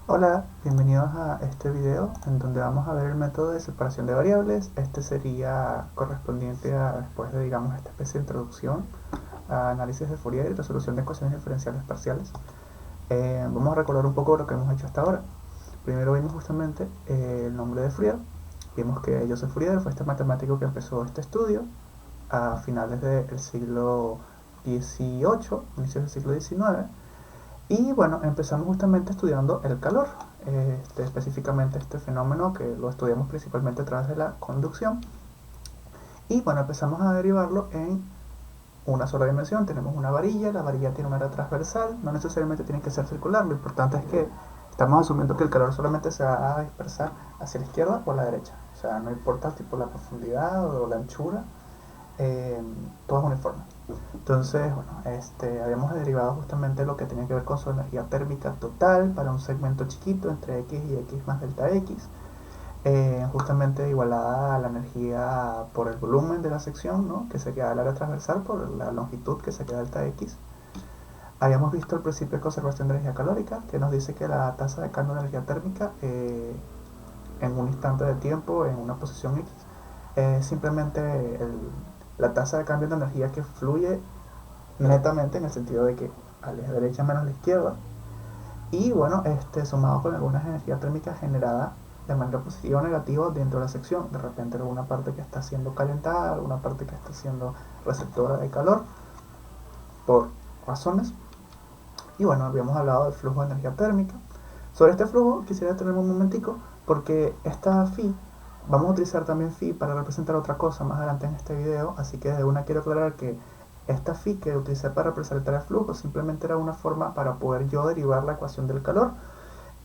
Hola, bienvenidos a este video en donde vamos a ver el método de separación de variables. Este sería correspondiente a después de, digamos, esta especie de introducción a análisis de Fourier y resolución de ecuaciones diferenciales parciales. Vamos a recordar un poco lo que hemos hecho hasta ahora. Primero vimos justamente el nombre de Fourier. Vimos que Joseph Fourier fue este matemático que empezó este estudio a finales del siglo XVIII, inicios del siglo XIX. Y bueno, empezamos justamente estudiando el calor, específicamente este fenómeno que lo estudiamos principalmente a través de la conducción. Y bueno, empezamos a derivarlo en una sola dimensión. Tenemos una varilla, la varilla tiene una área transversal, no necesariamente tiene que ser circular, lo importante es que estamos asumiendo que el calor solamente se va a dispersar hacia la izquierda o la derecha. O sea, no importa tipo la profundidad o la anchura, eh, todo es uniforme. Entonces, bueno, habíamos derivado justamente lo que tenía que ver con su energía térmica total para un segmento chiquito entre x y x más delta x, justamente igualada a la energía por el volumen de la sección, ¿no? Que se queda el área transversal por la longitud que se queda delta x. Habíamos visto el principio de conservación de energía calórica, que nos dice que la tasa de cambio de energía térmica en un instante de tiempo, en una posición x, es simplemente la tasa de cambio de energía que fluye netamente en el sentido de que a la derecha menos a la izquierda. Y bueno, sumado con algunas energías térmicas generadas de manera positiva o negativa dentro de la sección. De repente alguna parte que está siendo calentada, alguna parte que está siendo receptora de calor, por razones. Y bueno, habíamos hablado del flujo de energía térmica. Sobre este flujo quisiera tener un momentico, porque esta phi, vamos a utilizar también phi para representar otra cosa más adelante en este video, así que de una quiero aclarar que esta phi que utilicé para representar el flujo simplemente era una forma para poder yo derivar la ecuación del calor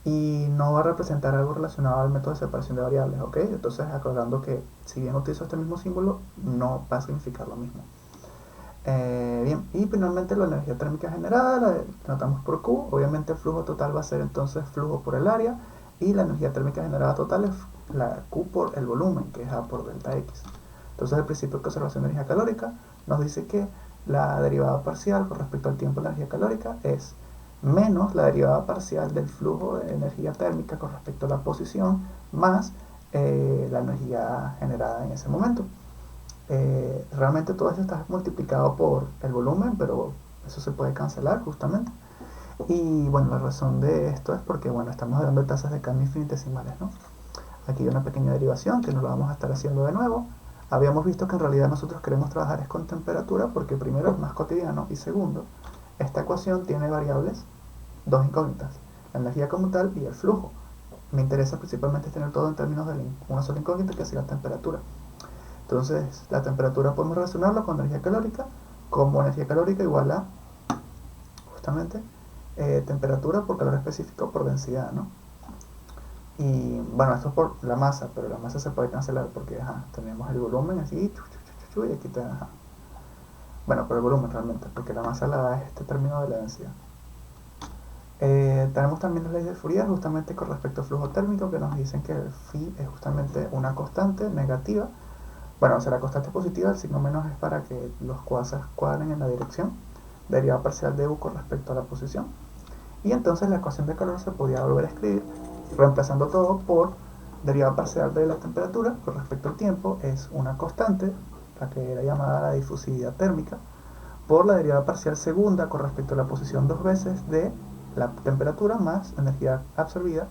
y no va a representar algo relacionado al método de separación de variables, ¿ok? Entonces aclarando que si bien utilizo este mismo símbolo, no va a significar lo mismo. Bien, y finalmente la energía térmica generada la notamos por Q. Obviamente el flujo total va a ser entonces flujo por el área, y la energía térmica generada total es la Q por el volumen, que es A por delta X. Entonces el principio de conservación de energía calórica nos dice que la derivada parcial con respecto al tiempo de la energía calórica es menos la derivada parcial del flujo de energía térmica con respecto a la posición más la energía generada en ese momento. Realmente todo esto está multiplicado por el volumen, pero eso se puede cancelar justamente. Y bueno, la razón de esto es porque bueno, estamos dando tasas de cambio infinitesimales, ¿no? Aquí hay una pequeña derivación que no lo vamos a estar haciendo de nuevo. Habíamos visto que en realidad nosotros queremos trabajar es con temperatura porque primero es más cotidiano y segundo, esta ecuación tiene variables, dos incógnitas, la energía como tal y el flujo. Me interesa principalmente tener todo en términos de una sola incógnita que es la temperatura. Entonces, la temperatura podemos relacionarla con energía calórica, como energía calórica igual a, justamente, temperatura por calor específico por densidad, ¿no? Y bueno, esto es por la masa, pero la masa se puede cancelar porque tenemos el volumen así, y aquí está, bueno, por el volumen realmente, porque la masa la da este término de la densidad. Tenemos también las leyes de Fourier justamente con respecto al flujo térmico que nos dicen que el phi es justamente una constante negativa. Bueno, o sea, la constante positiva, el signo menos es para que los cuasars cuadren en la dirección, derivada parcial de u con respecto a la posición. Y entonces la ecuación de calor se podía volver a escribir reemplazando todo por derivada parcial de la temperatura con respecto al tiempo, es una constante, la que era llamada la difusividad térmica, por la derivada parcial segunda con respecto a la posición dos veces de la temperatura más energía absorbida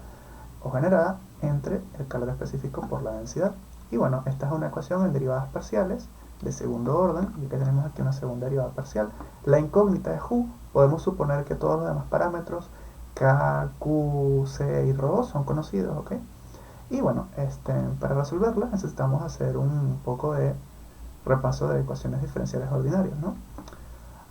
o generada entre el calor específico por la densidad. Y bueno, esta es una ecuación en derivadas parciales de segundo orden, ya que tenemos aquí una segunda derivada parcial. La incógnita es u, podemos suponer que todos los demás parámetros k, q, c y ρ son conocidos, ¿ok? Y bueno, para resolverla necesitamos hacer un poco de repaso de ecuaciones diferenciales ordinarias, ¿no?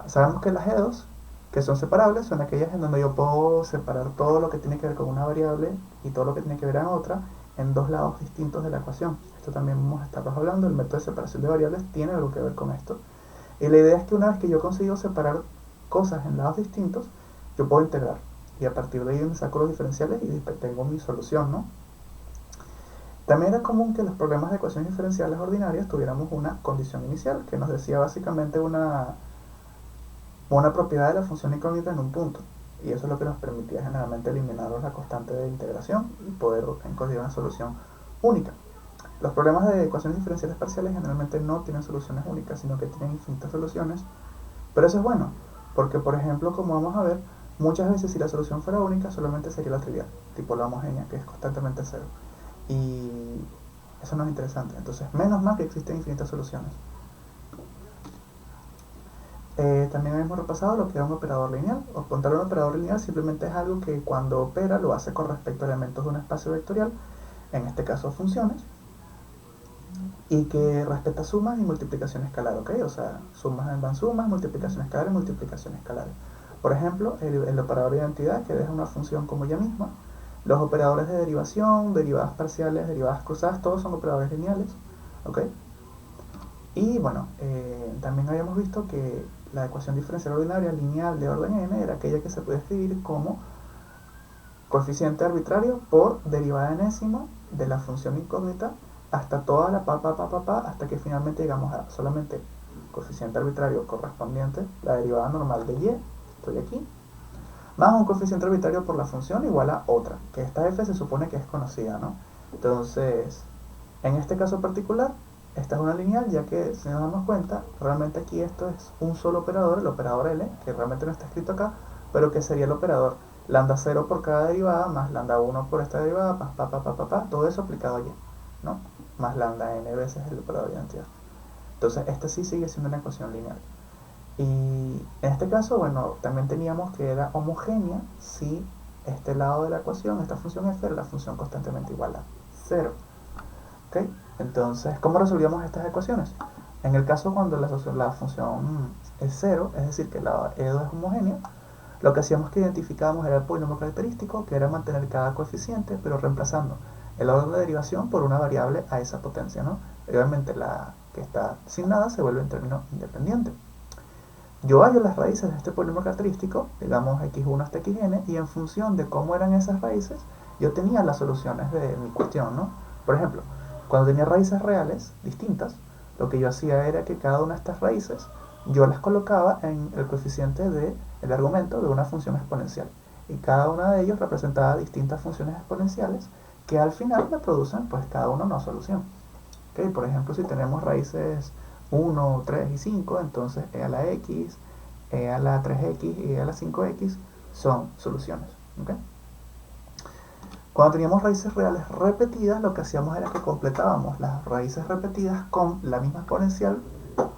Sabemos que las E2, que son separables, son aquellas en donde yo puedo separar todo lo que tiene que ver con una variable y todo lo que tiene que ver en otra en dos lados distintos de la ecuación. Esto también vamos a estar hablando, el método de separación de variables tiene algo que ver con esto. Y la idea es que una vez que yo consigo separar cosas en lados distintos, yo puedo integrar. Y a partir de ahí me saco los diferenciales y tengo mi solución, ¿no? También era común que los problemas de ecuaciones diferenciales ordinarias tuviéramos una condición inicial, que nos decía básicamente una propiedad de la función incógnita en un punto. Y eso es lo que nos permitía generalmente eliminar la constante de integración y poder conseguir una solución única. Los problemas de ecuaciones diferenciales parciales generalmente no tienen soluciones únicas, sino que tienen infinitas soluciones. Pero eso es bueno, porque por ejemplo, como vamos a ver, muchas veces si la solución fuera única, solamente sería la trivial, tipo la homogénea, que es constantemente cero. Y eso no es interesante. Entonces, menos mal que existen infinitas soluciones. También hemos repasado lo que es un operador lineal. O contar un operador lineal simplemente es algo que cuando opera lo hace con respecto a elementos de un espacio vectorial, en este caso funciones, y que respeta sumas y multiplicación escalar, ¿ok? O sea, sumas van sumas, multiplicación escalar y multiplicación escalar. Por ejemplo, el operador de identidad, que deja una función como ella misma. Los operadores de derivación, derivadas parciales, derivadas cruzadas, todos son operadores lineales, ¿ok? Y bueno, también habíamos visto que la ecuación diferencial ordinaria lineal de orden n era aquella que se puede escribir como coeficiente arbitrario por derivada enésima de la función incógnita hasta toda la hasta que finalmente llegamos a solamente coeficiente arbitrario correspondiente, la derivada normal de y, estoy aquí, más un coeficiente arbitrario por la función igual a otra, que esta f se supone que es conocida, ¿no? Entonces, en este caso particular, esta es una lineal, ya que si nos damos cuenta, realmente aquí esto es un solo operador, el operador L, que realmente no está escrito acá, pero que sería el operador lambda 0 por cada derivada, más lambda 1 por esta derivada, más todo eso aplicado allí, ¿no? Más lambda n veces el operador de identidad. Entonces, esta sí sigue siendo una ecuación lineal. Y en este caso, bueno, también teníamos que era homogénea si este lado de la ecuación, esta función f, era la función constantemente igual a 0. ¿Ok? Entonces, ¿cómo resolvíamos estas ecuaciones? En el caso cuando la función es 0, es decir, que la EDO es homogénea, lo que hacíamos que identificábamos era el polinomio característico, que era mantener cada coeficiente, pero reemplazando el orden de derivación por una variable a esa potencia, ¿no? Obviamente la que está sin nada se vuelve en término independiente. Yo hallo las raíces de este polinomio característico, digamos x1 hasta xn, y en función de cómo eran esas raíces, yo tenía las soluciones de mi cuestión, ¿no? Por ejemplo, cuando tenía raíces reales distintas, lo que yo hacía era que cada una de estas raíces yo las colocaba en el coeficiente del argumento de una función exponencial. Y cada una de ellos representaba distintas funciones exponenciales que al final me producen pues cada una una solución. ¿Okay? Por ejemplo, si tenemos raíces 1, 3 y 5, entonces e a la x, e a la 3x y e a la 5x son soluciones. ¿Okay? Cuando teníamos raíces reales repetidas, lo que hacíamos era que completábamos las raíces repetidas con la misma exponencial,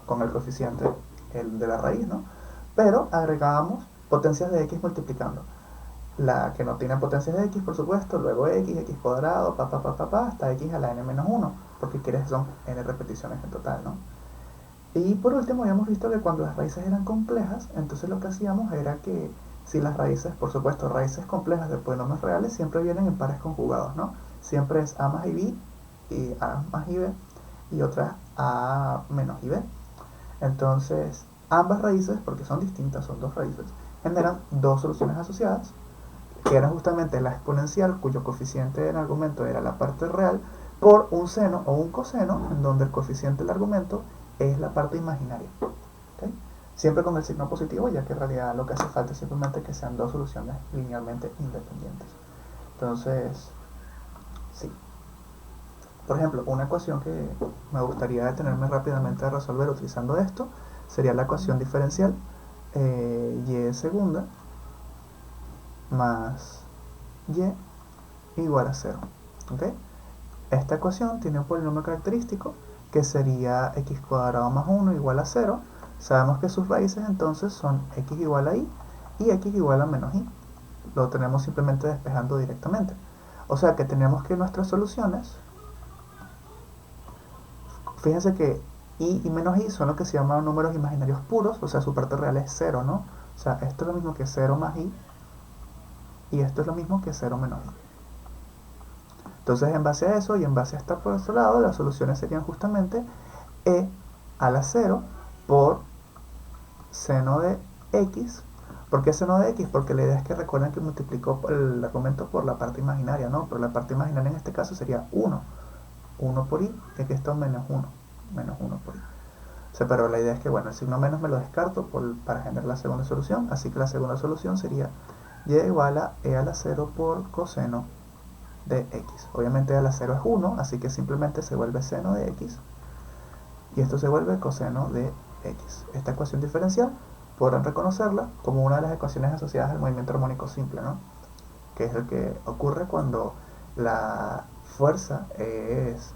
con el coeficiente el de la raíz, ¿no? Pero agregábamos potencias de x multiplicando. La que no tiene potencias de x, por supuesto, luego x cuadrado, hasta x a la n-1, porque quieres son n repeticiones en total, ¿no? Y por último, habíamos visto que cuando las raíces eran complejas, entonces lo que hacíamos era que si las raíces, por supuesto, raíces complejas de polinomios reales siempre vienen en pares conjugados, ¿no? Siempre es a más b y a más b y otra a menos b. Entonces, ambas raíces, porque son distintas, son dos raíces, generan dos soluciones asociadas, que era justamente la exponencial, cuyo coeficiente en argumento era la parte real, por un seno o un coseno, en donde el coeficiente del argumento es la parte imaginaria. ¿Okay? Siempre con el signo positivo, ya que en realidad lo que hace falta es simplemente que sean dos soluciones linealmente independientes. Entonces, sí. Por ejemplo, una ecuación que me gustaría detenerme rápidamente a resolver utilizando esto sería la ecuación diferencial y segunda más y igual a 0. ¿Okay? Esta ecuación tiene un polinomio característico que sería x cuadrado más 1 igual a 0. Sabemos que sus raíces entonces son x igual a y x igual a menos y. Lo tenemos simplemente despejando directamente. O sea que tenemos que nuestras soluciones, fíjense que y menos y son lo que se llaman números imaginarios puros, o sea su parte real es 0, ¿no? O sea, esto es lo mismo que 0 más y esto es lo mismo que 0 menos y. Entonces, en base a eso y en base a esta por otro lado, las soluciones serían justamente e a la 0 por seno de x. ¿Por qué seno de x? Porque la idea es que recuerden que multiplicó el argumento por la parte imaginaria, ¿no? Pero la parte imaginaria en este caso sería 1. 1 por y, y aquí está menos 1. Menos 1 por y. O sea, pero la idea es que, bueno, el signo menos me lo descarto para generar la segunda solución. Así que la segunda solución sería y igual a e a la 0 por coseno de x. Obviamente e a la 0 es 1, así que simplemente se vuelve seno de x, y esto se vuelve coseno de x. Esta ecuación diferencial podrán reconocerla como una de las ecuaciones asociadas al movimiento armónico simple, ¿no? Que es el que ocurre cuando la fuerza es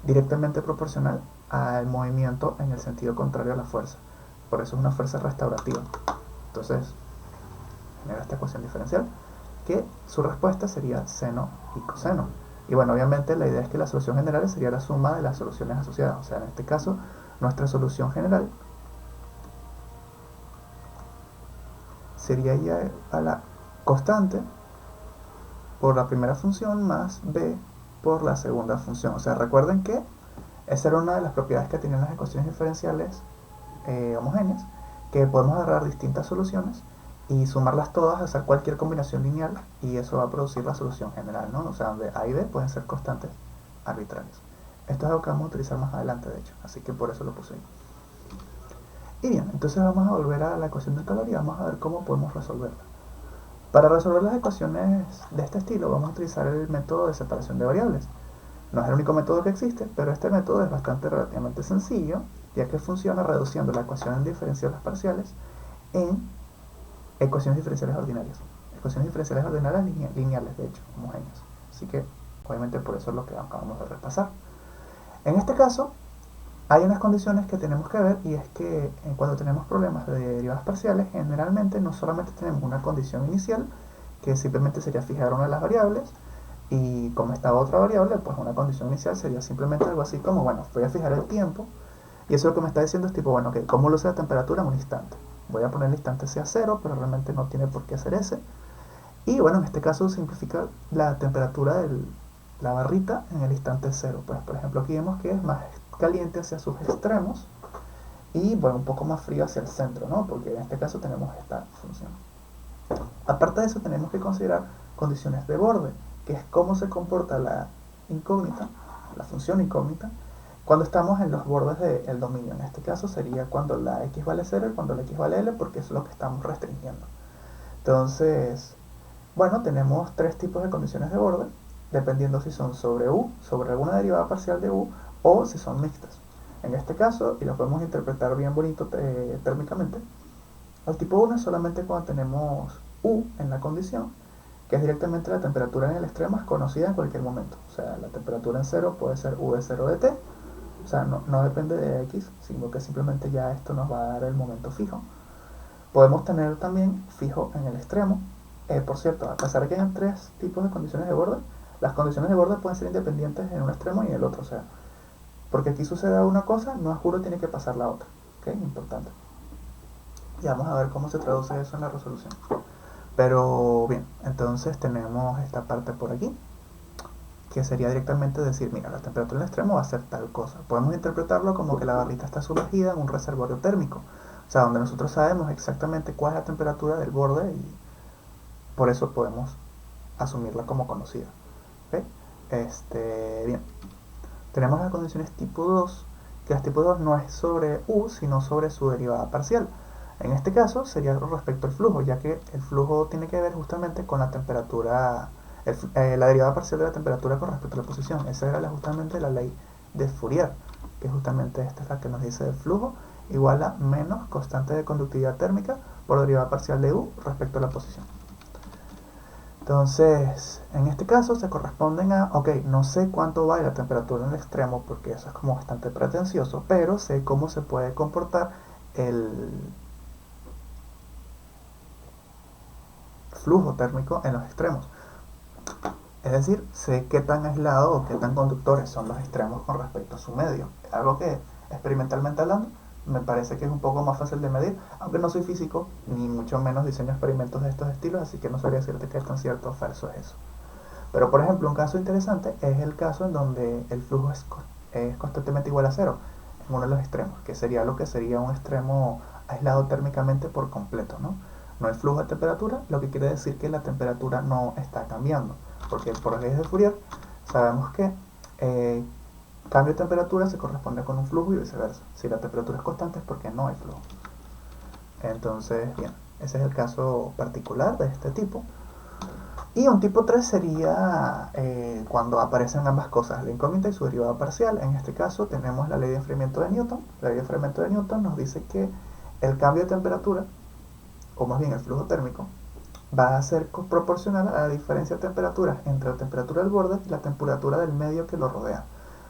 directamente proporcional al movimiento en el sentido contrario a la fuerza. Por eso es una fuerza restaurativa. Entonces, genera esta ecuación diferencial, que su respuesta sería seno y coseno. Y bueno, obviamente la idea es que la solución general sería la suma de las soluciones asociadas. O sea, en este caso, nuestra solución general sería ya a la constante por la primera función más b por la segunda función. O sea, recuerden que esa era una de las propiedades que tenían las ecuaciones diferenciales homogéneas, que podemos agarrar distintas soluciones y sumarlas todas, hacer cualquier combinación lineal, y eso va a producir la solución general, ¿no? O sea, donde a y b pueden ser constantes arbitrarias. Esto es algo que vamos a utilizar más adelante, de hecho, así que por eso lo puse ahí. Y bien, entonces vamos a volver a la ecuación del calor y vamos a ver cómo podemos resolverla. Para resolver las ecuaciones de este estilo vamos a utilizar el método de separación de variables. No es el único método que existe, pero este método es bastante relativamente sencillo, ya que funciona reduciendo la ecuación en diferenciales parciales en ecuaciones diferenciales ordinarias. Ecuaciones diferenciales ordinarias lineales, de hecho, homogéneas. Así que, obviamente, por eso es lo que acabamos de repasar. En este caso, hay unas condiciones que tenemos que ver, y es que cuando tenemos problemas de derivadas parciales, generalmente no solamente tenemos una condición inicial, que simplemente sería fijar una de las variables, y como estaba otra variable, pues una condición inicial sería simplemente algo así como, bueno, voy a fijar el tiempo, y eso lo que me está diciendo es tipo, bueno, ok, ¿cómo lo sé la temperatura en un instante? Voy a poner el instante sea 0, pero realmente no tiene por qué ser ese. Y bueno, en este caso simplifica la temperatura de la barrita en el instante 0. Pues por ejemplo aquí vemos que es más caliente hacia sus extremos y bueno, un poco más frío hacia el centro, ¿no? Porque en este caso tenemos esta función. Aparte de eso tenemos que considerar condiciones de borde, que es cómo se comporta la incógnita, la función incógnita, cuando estamos en los bordes del dominio. En este caso sería cuando la x vale 0 y cuando la x vale l, porque es lo que estamos restringiendo. Entonces, bueno, tenemos tres tipos de condiciones de borde, dependiendo si son sobre u, sobre alguna derivada parcial de u, o si son mixtas. En este caso, y lo podemos interpretar bien bonito térmicamente, el tipo 1 es solamente cuando tenemos u en la condición, que es directamente la temperatura en el extremo, es conocida en cualquier momento. O sea, la temperatura en 0 puede ser u de 0 de t, o sea, no depende de x, sino que simplemente ya esto nos va a dar el momento fijo. Podemos tener también fijo en el extremo. Por cierto, a pesar de que hay tres tipos de condiciones de borde, las condiciones de borde pueden ser independientes en un extremo y en el otro. O sea, porque aquí suceda una cosa, no a juro tiene que pasar la otra. ¿Ok? Importante. Y vamos a ver cómo se traduce eso en la resolución. Pero bien, entonces tenemos esta parte por aquí, que sería directamente decir, mira, la temperatura en el extremo va a ser tal cosa. Podemos interpretarlo como que la barrita está sumergida en un reservorio térmico. O sea, donde nosotros sabemos exactamente cuál es la temperatura del borde y por eso podemos asumirla como conocida. ¿Okay? Bien. Tenemos las condiciones tipo 2, que las tipo 2 no es sobre u, sino sobre su derivada parcial. En este caso sería respecto al flujo, ya que el flujo tiene que ver justamente con la temperatura, la derivada parcial de la temperatura con respecto a la posición. Esa era justamente la ley de Fourier, que justamente esta es la que nos dice el flujo igual a menos constante de conductividad térmica por derivada parcial de u respecto a la posición. Entonces, en este caso se corresponden a, ok, no sé cuánto va la temperatura en el extremo, porque eso es como bastante pretencioso, pero sé cómo se puede comportar el flujo térmico en los extremos. Es decir, sé qué tan aislado o qué tan conductores son los extremos con respecto a su medio. Algo que, experimentalmente hablando, me parece que es un poco más fácil de medir, aunque no soy físico, ni mucho menos diseño experimentos de estos estilos, así que no sabría decirte qué tan cierto o falso es eso. Pero, por ejemplo, un caso interesante es el caso en donde el flujo es constantemente igual a cero en uno de los extremos, que sería lo que sería un extremo aislado térmicamente por completo, ¿no? No hay flujo de temperatura, lo que quiere decir que la temperatura no está cambiando, porque por las leyes de Fourier sabemos que cambio de temperatura se corresponde con un flujo y viceversa. Si la temperatura es constante es porque no hay flujo. Entonces, bien, Ese es el caso particular de este tipo. Y un tipo 3 sería cuando aparecen ambas cosas, la incógnita y su derivada parcial. En este caso tenemos la ley de enfriamiento de Newton. La ley de enfriamiento de Newton nos dice que el cambio de temperatura, o más bien el flujo térmico, va a ser proporcional a la diferencia de temperaturas entre la temperatura del borde y la temperatura del medio que lo rodea.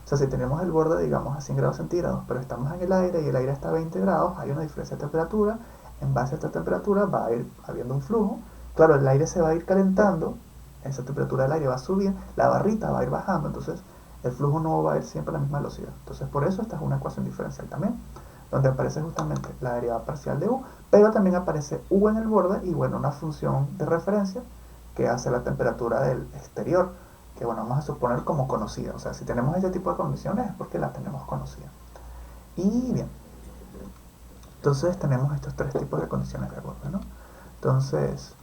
O sea, si tenemos el borde, digamos, a 100 grados centígrados, pero estamos en el aire y el aire está a 20 grados, hay una diferencia de temperatura. En base a esta temperatura va a ir habiendo un flujo. Claro, el aire se va a ir calentando, esa temperatura del aire va a subir, la barrita va a ir bajando, entonces el flujo no va a ir siempre a la misma velocidad. Entonces, por eso esta es una ecuación diferencial también, donde aparece justamente la derivada parcial de u, pero también aparece u en el borde y bueno, una función de referencia que hace la temperatura del exterior, que bueno, vamos a suponer como conocida. O sea, si tenemos este tipo de condiciones es porque la tenemos conocida. Y bien, entonces tenemos estos tres tipos de condiciones de borde, ¿no? Entonces,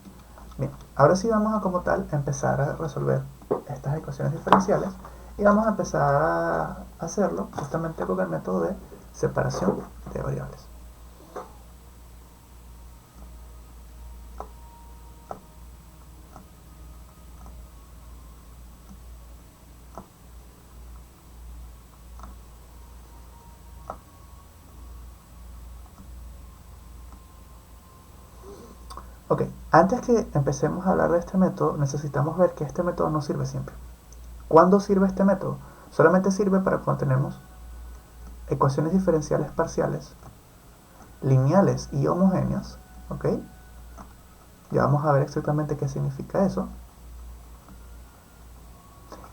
bien, ahora sí vamos a como tal empezar a resolver estas ecuaciones diferenciales y vamos a empezar a hacerlo justamente con el método de separación de variables. Ok, antes que empecemos a hablar de este método, necesitamos ver que este método no sirve siempre. ¿Cuándo sirve este método? Solamente sirve para cuando tenemos ecuaciones diferenciales parciales, lineales y homogéneas, ¿ok? Ya vamos a ver exactamente qué significa eso.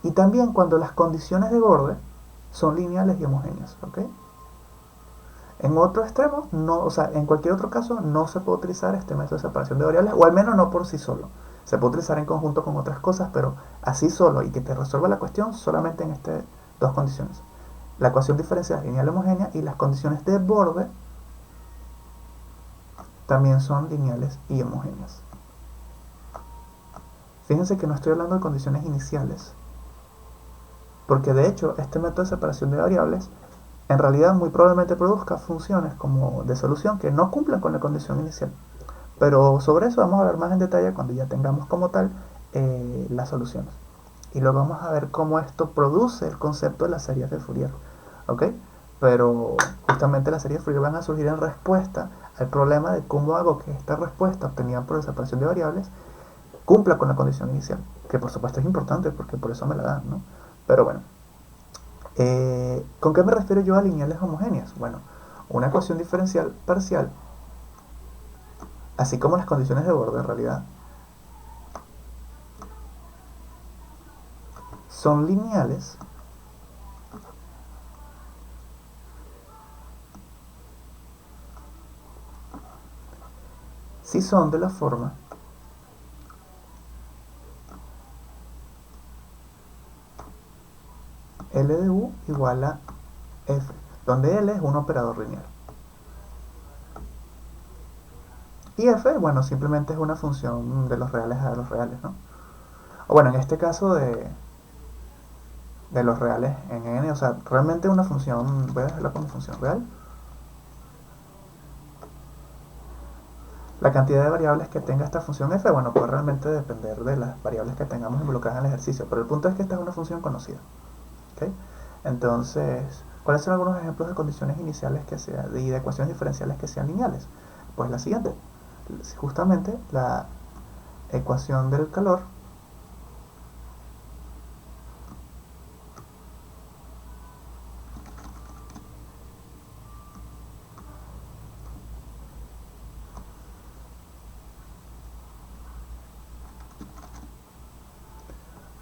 Y también cuando las condiciones de borde son lineales y homogéneas, ¿ok? En otro extremo, no, o sea, en cualquier otro caso, no se puede utilizar este método de separación de variables, o al menos no por sí solo. Se puede utilizar en conjunto con otras cosas, pero así solo y que te resuelva la cuestión solamente en estas dos condiciones. La ecuación diferencial lineal homogénea y las condiciones de borde también son lineales y homogéneas. Fíjense que no estoy hablando de condiciones iniciales, porque de hecho este método de separación de variables en realidad muy probablemente produzca funciones como de solución que no cumplan con la condición inicial. Pero sobre eso vamos a ver más en detalle cuando ya tengamos como tal las soluciones. Y luego vamos a ver cómo esto produce el concepto de las series de Fourier. ¿Ok? Pero justamente las series de Fourier van a surgir en respuesta al problema de cómo hago que esta respuesta obtenida por la separación de variables cumpla con la condición inicial. Que por supuesto es importante porque por eso me la dan, ¿no? Pero bueno. ¿Con qué me refiero yo a lineales homogéneas? Bueno, una ecuación diferencial parcial, así como las condiciones de borde en realidad, son lineales si son de la forma L de U igual a F, donde L es un operador lineal. Y F, bueno, simplemente es una función de los reales a los reales, ¿no? O bueno, en este caso de los reales en N, o sea, realmente una función, voy a dejarla como función real. La cantidad de variables que tenga esta función f, bueno, puede realmente depender de las variables que tengamos involucradas en el ejercicio, pero el punto es que esta es una función conocida. ¿Okay? Entonces, ¿cuáles son algunos ejemplos de condiciones iniciales que sean, y de ecuaciones diferenciales que sean lineales? Pues la siguiente, justamente la ecuación del calor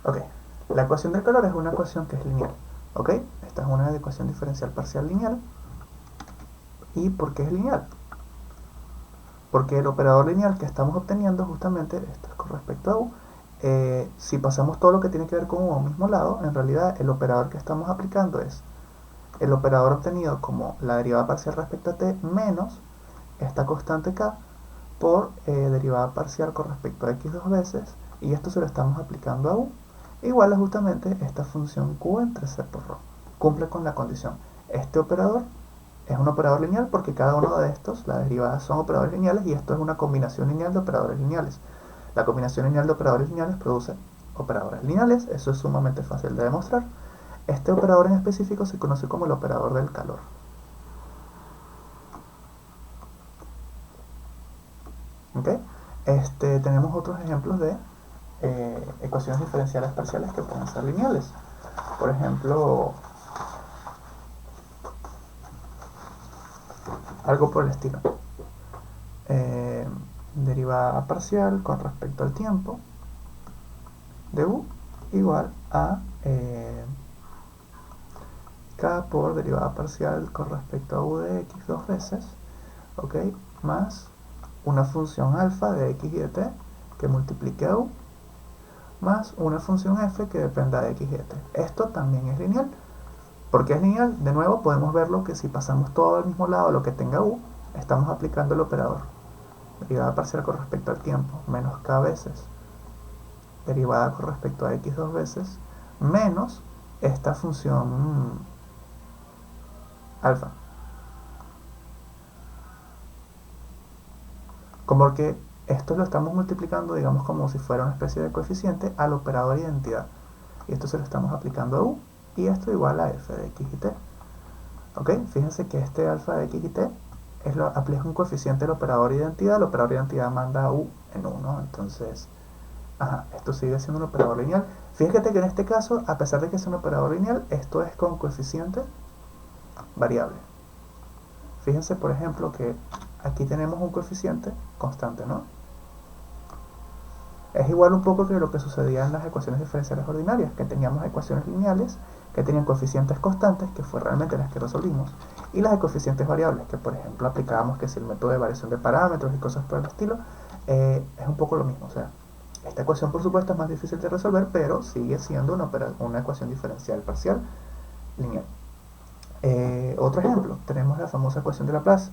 Ok, la ecuación del calor es una ecuación que es lineal. Ok, esta es una ecuación diferencial parcial lineal. ¿Y por qué es lineal? Porque el operador lineal que estamos obteniendo justamente, esto es con respecto a u, si pasamos todo lo que tiene que ver con u a un mismo lado, en realidad el operador que estamos aplicando es el operador obtenido como la derivada parcial respecto a t menos esta constante k por derivada parcial con respecto a x dos veces, y esto se lo estamos aplicando a u, igual a justamente esta función q entre c por ρ. Cumple con la condición. Este operador es un operador lineal porque cada uno de estos, las derivadas son operadores lineales y esto es una combinación lineal de operadores lineales. La combinación lineal de operadores lineales produce operadores lineales, eso es sumamente fácil de demostrar. Este operador en específico se conoce como el operador del calor. ¿Okay? Tenemos otros ejemplos de ecuaciones diferenciales parciales que pueden ser lineales. Por ejemplo, algo por el estilo. Derivada parcial con respecto al tiempo de u igual a k por derivada parcial con respecto a u de x dos veces, ¿ok? Más una función alfa de x y de t que multiplique a u más una función f que dependa de x y de t. Esto también es lineal. ¿Por qué es lineal? De nuevo podemos verlo que si pasamos todo al mismo lado lo que tenga u, estamos aplicando el operador derivada parcial con respecto al tiempo menos k veces derivada con respecto a x dos veces menos esta función alfa. Como que esto lo estamos multiplicando, digamos, como si fuera una especie de coeficiente al operador identidad. Y esto se lo estamos aplicando a u, y esto igual a f de x y t. ¿Ok? Fíjense que este alfa de x y t aplica un coeficiente del operador identidad. El operador identidad manda a u en 1, entonces, esto sigue siendo un operador lineal. Fíjate que en este caso, a pesar de que es un operador lineal, esto es con coeficiente variable. Fíjense, por ejemplo, que aquí tenemos un coeficiente constante, ¿no? Es igual un poco que lo que sucedía en las ecuaciones diferenciales ordinarias, que teníamos ecuaciones lineales que tenían coeficientes constantes, que fue realmente las que resolvimos, y las de coeficientes variables, que por ejemplo aplicábamos que si el método de variación de parámetros y cosas por el estilo, es un poco lo mismo. O sea, esta ecuación por supuesto es más difícil de resolver, pero sigue siendo una ecuación diferencial parcial lineal. Otro ejemplo, tenemos la famosa ecuación de Laplace,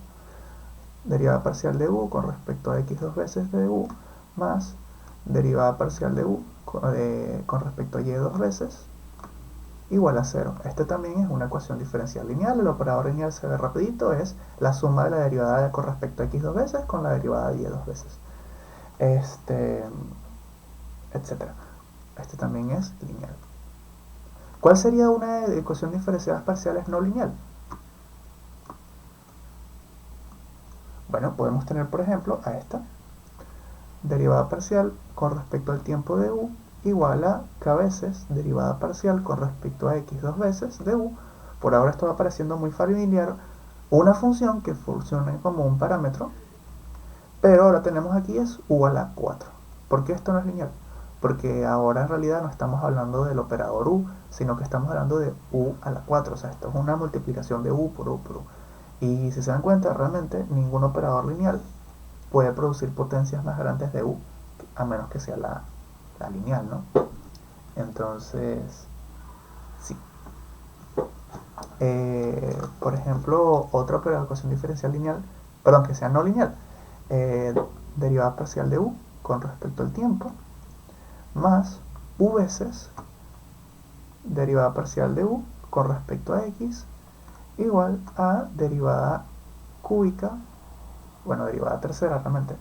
derivada parcial de u con respecto a x dos veces de u más derivada parcial de u con respecto a y dos veces igual a 0. Este también es una ecuación diferencial lineal. El operador lineal se ve rapidito, es la suma de la derivada con respecto a x dos veces con la derivada de y dos veces, etcétera. Este también es lineal. ¿Cuál sería una ecuación diferencial parciales no lineal? Bueno, podemos tener por ejemplo a esta derivada parcial con respecto al tiempo de u igual a k veces derivada parcial con respecto a x dos veces de u. Por ahora esto va pareciendo muy familiar, una función que funcione como un parámetro, pero ahora tenemos aquí es u a la 4. ¿Por qué esto no es lineal? Porque ahora en realidad no estamos hablando del operador u, sino que estamos hablando de u a la 4. O sea, esto es una multiplicación de u por u por u. Y si se dan cuenta, realmente ningún operador lineal puede producir potencias más grandes de u, a menos que sea la lineal, ¿no? Entonces, sí. Por ejemplo, otra ecuación diferencial lineal, perdón, que sea no lineal, derivada parcial de u con respecto al tiempo, más u veces derivada parcial de u con respecto a x, igual a derivada cúbica, bueno, derivada tercera realmente,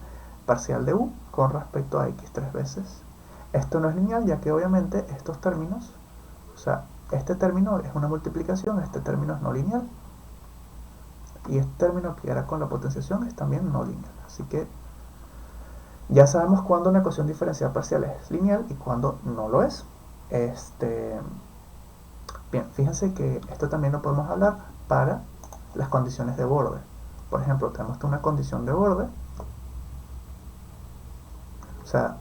parcial de u con respecto a x tres veces. Esto no es lineal, ya que obviamente estos términos, o sea, este término es una multiplicación, este término es no lineal, y este término que era con la potenciación es también no lineal. Así que ya sabemos cuándo una ecuación diferencial parcial es lineal y cuándo no lo es. Bien, fíjense que esto también lo podemos hablar para las condiciones de borde. Por ejemplo, tenemos una condición de borde. O sea,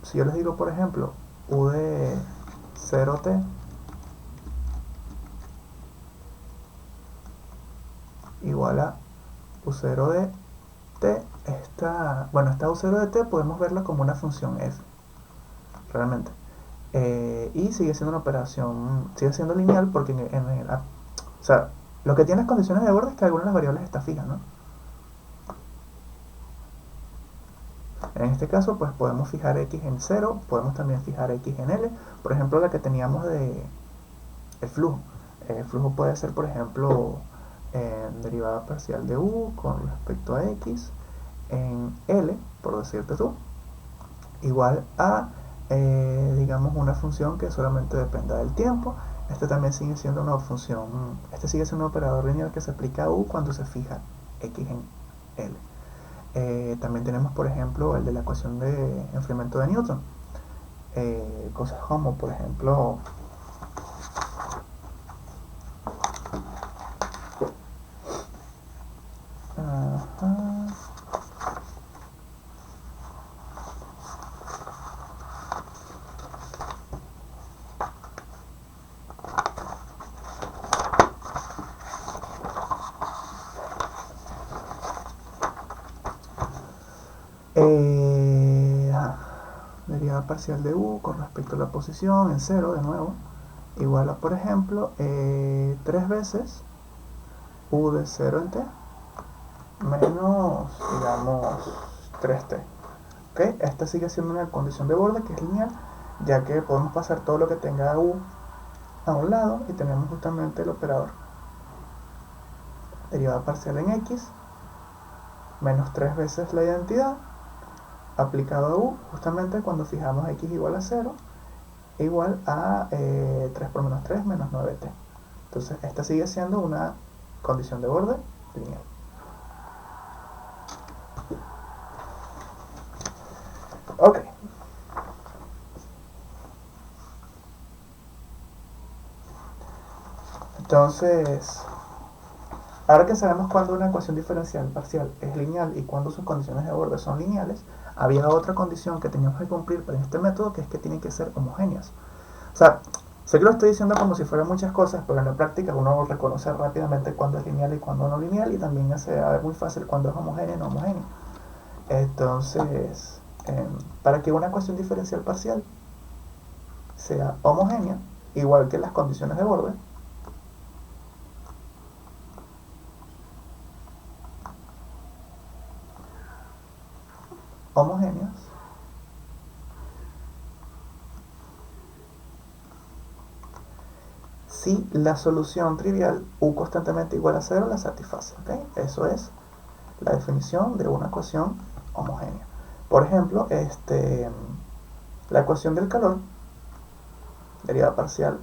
si yo les digo, por ejemplo, u de 0t igual a u0 de t, esta u0 de t podemos verla como una función f, realmente. Y sigue siendo una operación, sigue siendo lineal porque o sea, lo que tiene las condiciones de borde es que alguna de las variables está fija, ¿no? En este caso, pues podemos fijar x en 0, podemos también fijar x en L. Por ejemplo, la que teníamos de el flujo. El flujo puede ser, por ejemplo, derivada parcial de u con respecto a x en L, por decirte tú, igual a, digamos, una función que solamente dependa del tiempo. Este también sigue siendo una función, este sigue siendo un operador lineal que se aplica a u cuando se fija x en L. También tenemos, por ejemplo, el de la ecuación de enfriamiento de Newton. Cosas como, por ejemplo, derivada parcial de u con respecto a la posición en 0 de nuevo, igual a, por ejemplo, 3 veces u de 0 en t menos, digamos, 3t. ¿Okay? Esta sigue siendo una condición de borde que es lineal, ya que podemos pasar todo lo que tenga u a un lado y tenemos justamente el operador derivada parcial en x menos 3 veces la identidad aplicado a u justamente cuando fijamos x igual a 0 igual a 3 por menos 3 menos 9t. Entonces esta sigue siendo una condición de borde lineal. Ok. Entonces, ahora que sabemos cuándo una ecuación diferencial parcial es lineal y cuándo sus condiciones de borde son lineales, había otra condición que teníamos que cumplir para este método, que es que tienen que ser homogéneas. O sea, sé que lo estoy diciendo como si fueran muchas cosas, pero en la práctica uno reconoce rápidamente cuándo es lineal y cuándo no lineal, y también hace muy fácil cuándo es homogéneo y no homogéneo. Entonces, para que una ecuación diferencial parcial sea homogénea, igual que las condiciones de borde, homogéneas, si la solución trivial u constantemente igual a 0 la satisface. ¿Okay? Eso es la definición de una ecuación homogénea. Por ejemplo, la ecuación del calor, derivada parcial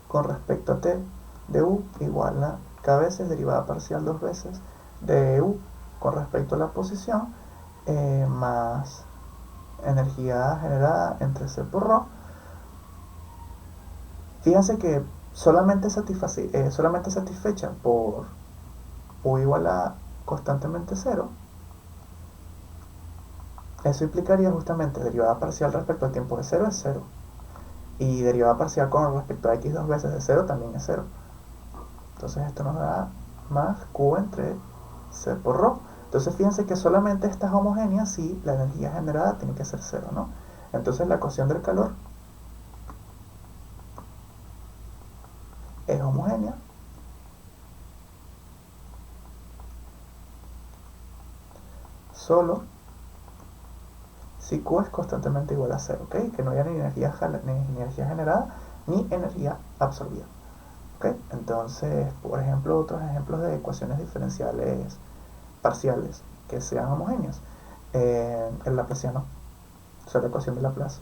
con respecto a t de u igual a k veces derivada parcial 2 veces de u con respecto a la posición más energía generada entre c por ρ. Fíjense que solamente satisfecha por u igual a constantemente 0. Eso implicaría justamente derivada parcial respecto al tiempo de 0 es 0. Y derivada parcial con respecto a x 2 veces de 0 también es 0. Entonces esto nos da más q entre c por ρ. Entonces fíjense que solamente esta es homogénea si la energía generada tiene que ser 0, ¿no? Entonces la ecuación del calor es homogénea solo si Q es constantemente igual a 0, ¿okay? Que no haya ni energía generada ni energía absorbida. ¿Okay? Entonces, por ejemplo, otros ejemplos de ecuaciones diferenciales parciales que sean homogéneas. El laplaciano, o sea, la ecuación de Laplace.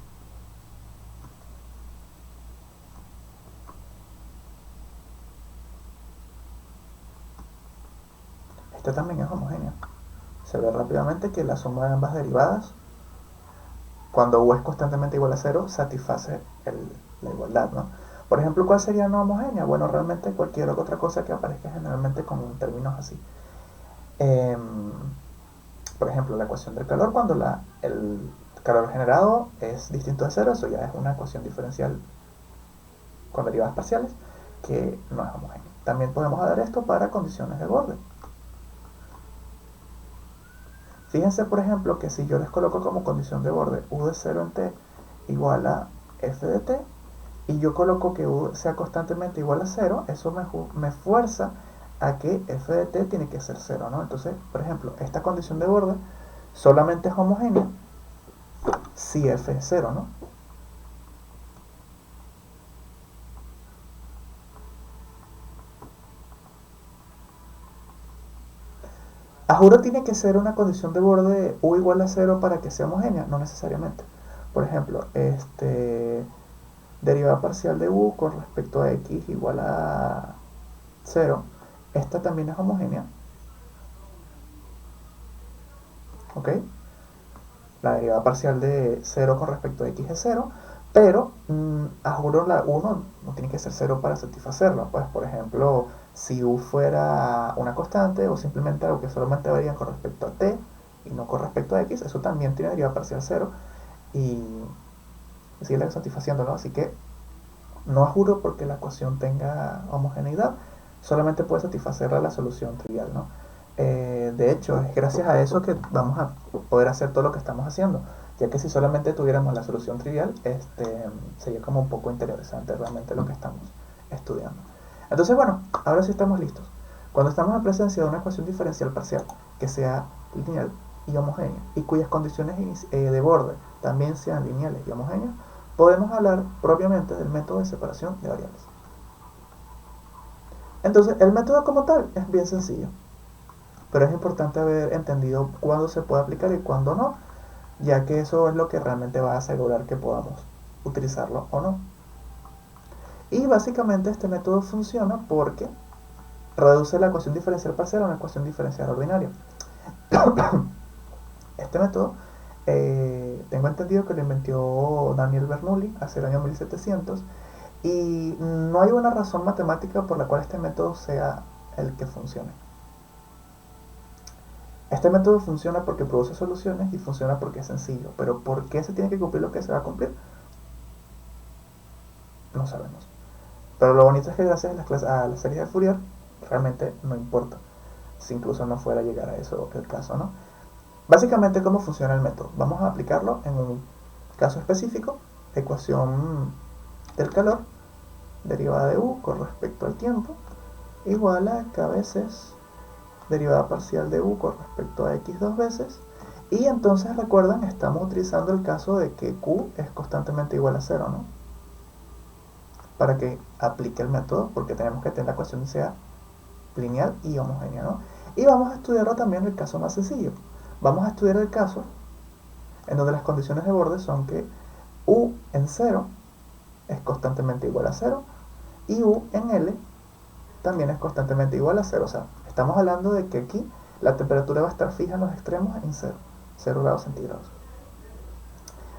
Esta también es homogénea. Se ve rápidamente que la suma de ambas derivadas, cuando u es constantemente igual a 0, satisface la igualdad, ¿no? Por ejemplo, ¿cuál sería no homogénea? Bueno, realmente cualquier otra cosa que aparezca generalmente con términos así. Por ejemplo, la ecuación del calor, cuando el calor generado es distinto de 0, eso ya es una ecuación diferencial con derivadas parciales que no es homogénea. También podemos dar esto para condiciones de borde. Fíjense, por ejemplo, que si yo les coloco como condición de borde u de 0 en t igual a f de t, y yo coloco que u sea constantemente igual a 0, eso me fuerza a que f de t tiene que ser 0, ¿no? Entonces, por ejemplo, esta condición de borde solamente es homogénea si f es 0, ¿no? ¿A juro tiene que ser una condición de borde u igual a cero para que sea homogénea? No necesariamente. Por ejemplo, derivada parcial de u con respecto a x igual a cero. Esta también es homogénea. ¿Ok? La derivada parcial de cero con respecto a x es cero. Pero, a juro, la u no tiene que ser cero para satisfacerlo. Pues, por ejemplo, si u fuera una constante o simplemente algo que solamente varía con respecto a t y no con respecto a x, eso también tiene derivada parcial cero y sigue satisfaciendo, ¿no? Así que no juro porque la ecuación tenga homogeneidad, solamente puede satisfacer la solución trivial, ¿no? De hecho, es gracias a eso que vamos a poder hacer todo lo que estamos haciendo, ya que si solamente tuviéramos la solución trivial, sería como un poco interesante realmente lo que estamos estudiando. Entonces, bueno, ahora sí estamos listos. Cuando estamos en presencia de una ecuación diferencial parcial que sea lineal y homogénea y cuyas condiciones de borde también sean lineales y homogéneas, podemos hablar propiamente del método de separación de variables. Entonces, el método como tal es bien sencillo, pero es importante haber entendido cuándo se puede aplicar y cuándo no, ya que eso es lo que realmente va a asegurar que podamos utilizarlo o no. Y básicamente este método funciona porque reduce la ecuación diferencial parcial a una ecuación diferencial ordinaria. Este método, tengo entendido que lo inventó Daniel Bernoulli hace el año 1700 y no hay una razón matemática por la cual este método sea el que funcione. Este método funciona porque produce soluciones y funciona porque es sencillo, pero ¿por qué se tiene que cumplir lo que se va a cumplir? No sabemos. Pero lo bonito es que gracias a la serie de Fourier realmente no importa, si incluso no fuera a llegar a eso el caso, ¿no? Básicamente, ¿cómo funciona el método? Vamos a aplicarlo en un caso específico, ecuación del calor, derivada de u con respecto al tiempo, igual a k veces derivada parcial de u con respecto a x dos veces. Y entonces recuerdan, estamos utilizando el caso de que q es constantemente igual a cero, ¿no? Para que aplique el método, porque tenemos que tener la ecuación sea lineal y homogénea, ¿no? Y vamos a estudiarlo también el caso más sencillo. Vamos a estudiar el caso en donde las condiciones de borde son que u en 0 es constantemente igual a 0 y u en L también es constantemente igual a 0. O sea, estamos hablando de que aquí la temperatura va a estar fija en los extremos en 0 grados centígrados.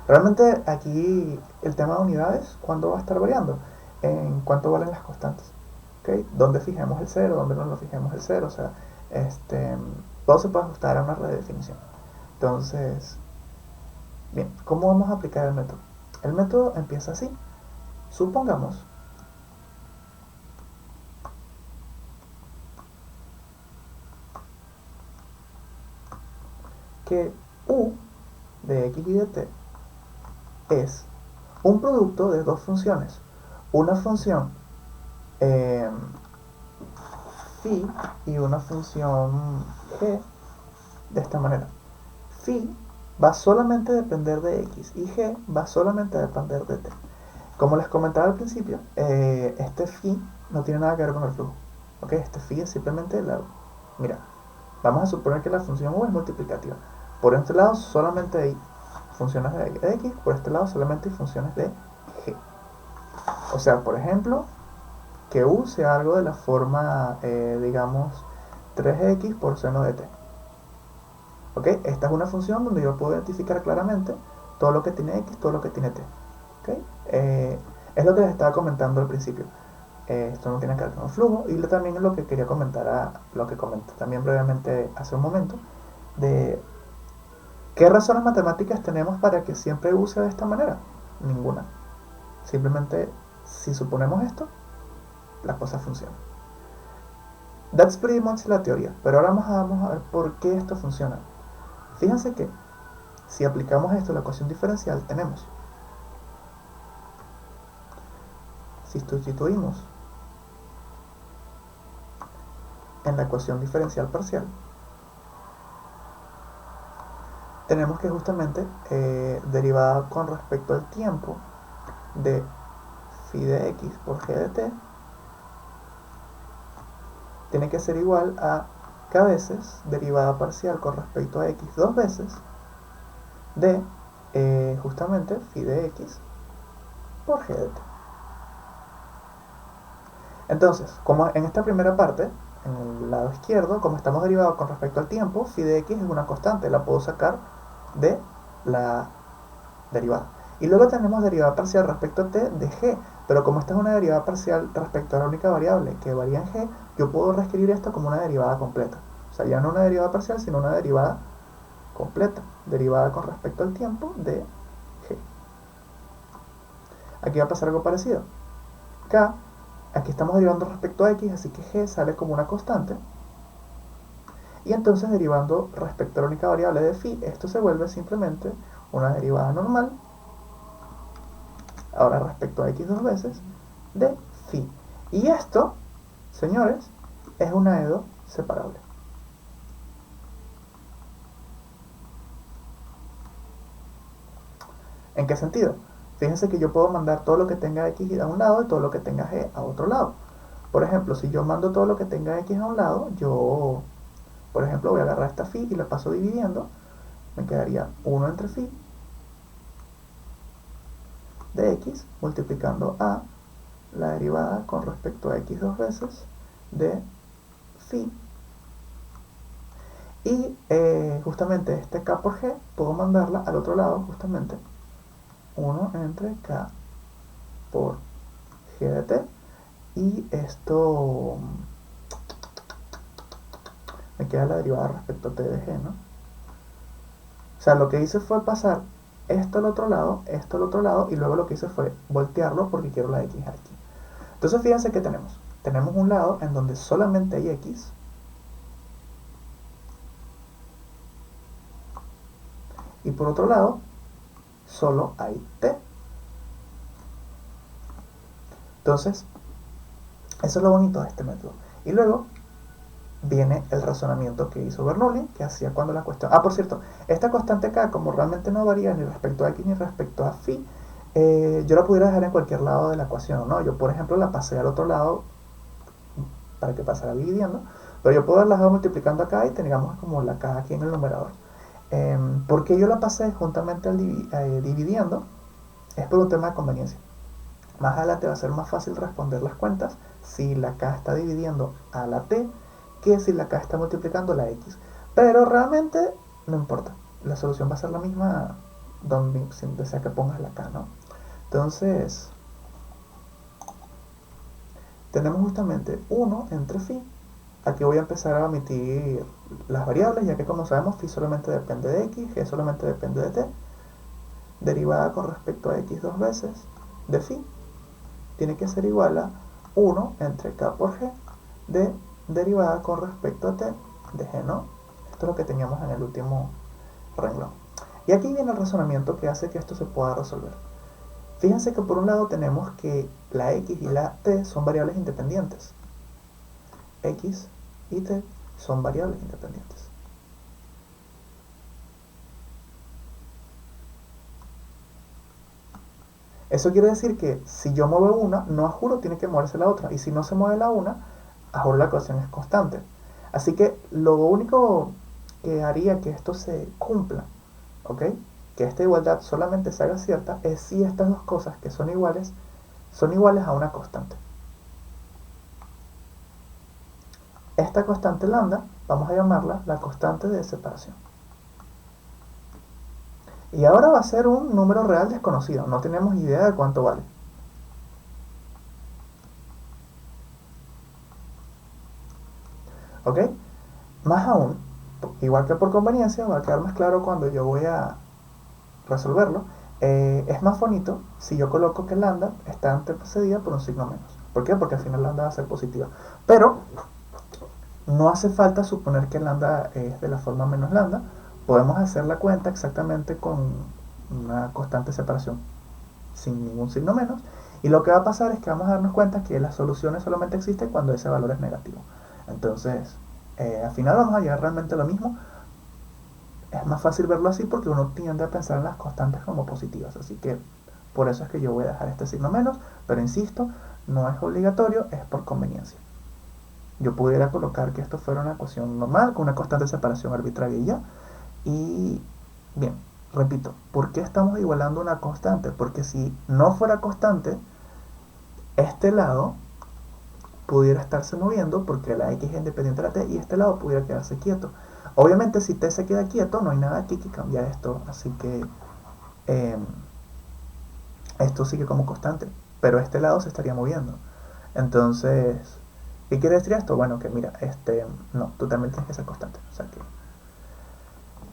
Realmente aquí el tema de unidades, ¿cuándo va a estar variando? En cuánto valen las constantes. ¿Okay? ¿Dónde fijemos el 0? ¿Dónde no lo fijemos el 0? O sea, todo se puede ajustar a una redefinición. Entonces, bien, ¿cómo vamos a aplicar el método? El método empieza así. Supongamos que u de x y de t es un producto de dos funciones. Una función phi y una función g de esta manera. Phi va solamente a depender de x y g va solamente a depender de t. Como les comentaba al principio, este phi no tiene nada que ver con el flujo. ¿Okay? Este phi es simplemente mira, vamos a suponer que la función u es multiplicativa. Por este lado solamente hay funciones de x, por este lado solamente hay funciones de g. O sea, por ejemplo, que u sea algo de la forma, digamos, 3x por seno de t. ¿Ok? Esta es una función donde yo puedo identificar claramente todo lo que tiene x, todo lo que tiene t. ¿Ok? Es lo que les estaba comentando al principio. Esto no tiene que ver con el flujo y también es lo que quería comentar, lo que comenté también brevemente hace un momento, de qué razones matemáticas tenemos para que siempre use de esta manera. Ninguna. Simplemente, si suponemos esto, la cosa funciona. That's pretty much la teoría, pero ahora vamos a ver por qué esto funciona. Fíjense que si aplicamos esto a la ecuación diferencial, tenemos, si sustituimos en la ecuación diferencial parcial, tenemos que justamente derivada con respecto al tiempo de phi de x por g de t tiene que ser igual a k veces derivada parcial con respecto a x dos veces de justamente phi de x por g de t. Entonces, como en esta primera parte, en el lado izquierdo, como estamos derivados con respecto al tiempo, phi de x es una constante, la puedo sacar de la derivada. Y luego tenemos derivada parcial respecto a t de g, pero como esta es una derivada parcial respecto a la única variable que varía en g, yo puedo reescribir esto como una derivada completa. O sea, ya no una derivada parcial, sino una derivada completa, derivada con respecto al tiempo de g. Aquí va a pasar algo parecido. K, aquí estamos derivando respecto a x, así que g sale como una constante. Y entonces derivando respecto a la única variable de phi, esto se vuelve simplemente una derivada normal, ahora respecto a x dos veces, de phi. Y esto, señores, es un aedo separable. ¿En qué sentido? Fíjense que yo puedo mandar todo lo que tenga x a un lado y todo lo que tenga g a otro lado. Por ejemplo, si yo mando todo lo que tenga x a un lado, yo, por ejemplo, voy a agarrar esta phi y la paso dividiendo. Me quedaría 1 entre phi de x multiplicando a la derivada con respecto a x dos veces de phi. Y justamente este k por g puedo mandarla al otro lado, justamente 1 entre k por g de t. Y esto me queda la derivada respecto a t de g, ¿no? O sea, lo que hice fue pasar esto al otro lado, y luego lo que hice fue voltearlo porque quiero la x aquí. Entonces fíjense que tenemos un lado en donde solamente hay x, y por otro lado solo hay t. Entonces, eso es lo bonito de este método. Y luego viene el razonamiento que hizo Bernoulli, que hacía cuando la cuestión... Ah, por cierto, esta constante k, como realmente no varía ni respecto a x ni respecto a phi, yo la pudiera dejar en cualquier lado de la ecuación, ¿no? Yo, por ejemplo, la pasé al otro lado para que pasara dividiendo, pero yo puedo haberla dejado multiplicando acá y tengamos como la k aquí en el numerador. ¿Por qué yo la pasé juntamente al dividiendo? Es por un tema de conveniencia. Más adelante va a ser más fácil responder las cuentas si la k está dividiendo a la t que si la k está multiplicando la x. Pero realmente no importa. La solución va a ser la misma donde sea que pongas la k, ¿no? Entonces, tenemos justamente 1 entre phi. Aquí voy a empezar a omitir las variables, ya que como sabemos phi solamente depende de x, g solamente depende de t. Derivada con respecto a x dos veces de phi tiene que ser igual a 1 entre k por g de derivada con respecto a t de g, ¿no? Esto es lo que teníamos en el último renglón. Y aquí viene el razonamiento que hace que esto se pueda resolver. Fíjense que por un lado tenemos que la x y la t son variables independientes. X y t son variables independientes. Eso quiere decir que si yo muevo una, no a juro tiene que moverse la otra. Y si no se mueve la una, a juro la ecuación es constante. Así que lo único que haría que esto se cumpla, ¿ok? Que esta igualdad solamente se haga cierta, es si estas dos cosas que son iguales a una constante. Esta constante lambda, vamos a llamarla la constante de separación. Y ahora va a ser un número real desconocido, no tenemos idea de cuánto vale. ¿Ok? Más aún, igual que por conveniencia, va a quedar más claro cuando yo voy a resolverlo. Es más bonito si yo coloco que lambda está antecedida por un signo menos. ¿Por qué? Porque al final lambda va a ser positiva. Pero no hace falta suponer que lambda es de la forma menos lambda. Podemos hacer la cuenta exactamente con una constante de separación sin ningún signo menos. Y lo que va a pasar es que vamos a darnos cuenta que las soluciones solamente existen cuando ese valor es negativo. Entonces, al final vamos a llegar realmente a lo mismo. Es más fácil verlo así porque uno tiende a pensar en las constantes como positivas. Así que por eso es que yo voy a dejar este signo menos. Pero insisto, no es obligatorio, es por conveniencia. Yo pudiera colocar que esto fuera una ecuación normal con una constante de separación arbitraria y ya. Y bien, repito, ¿por qué estamos igualando una constante? Porque si no fuera constante, este lado pudiera estarse moviendo porque la x es independiente de la t y este lado pudiera quedarse quieto. Obviamente si t se queda quieto no hay nada aquí que cambie esto, así que eh, esto sigue como constante, pero este lado se estaría moviendo. Entonces, ¿qué quiere decir esto? Bueno, que mira, no, tú también tienes que ser constante. O sea que,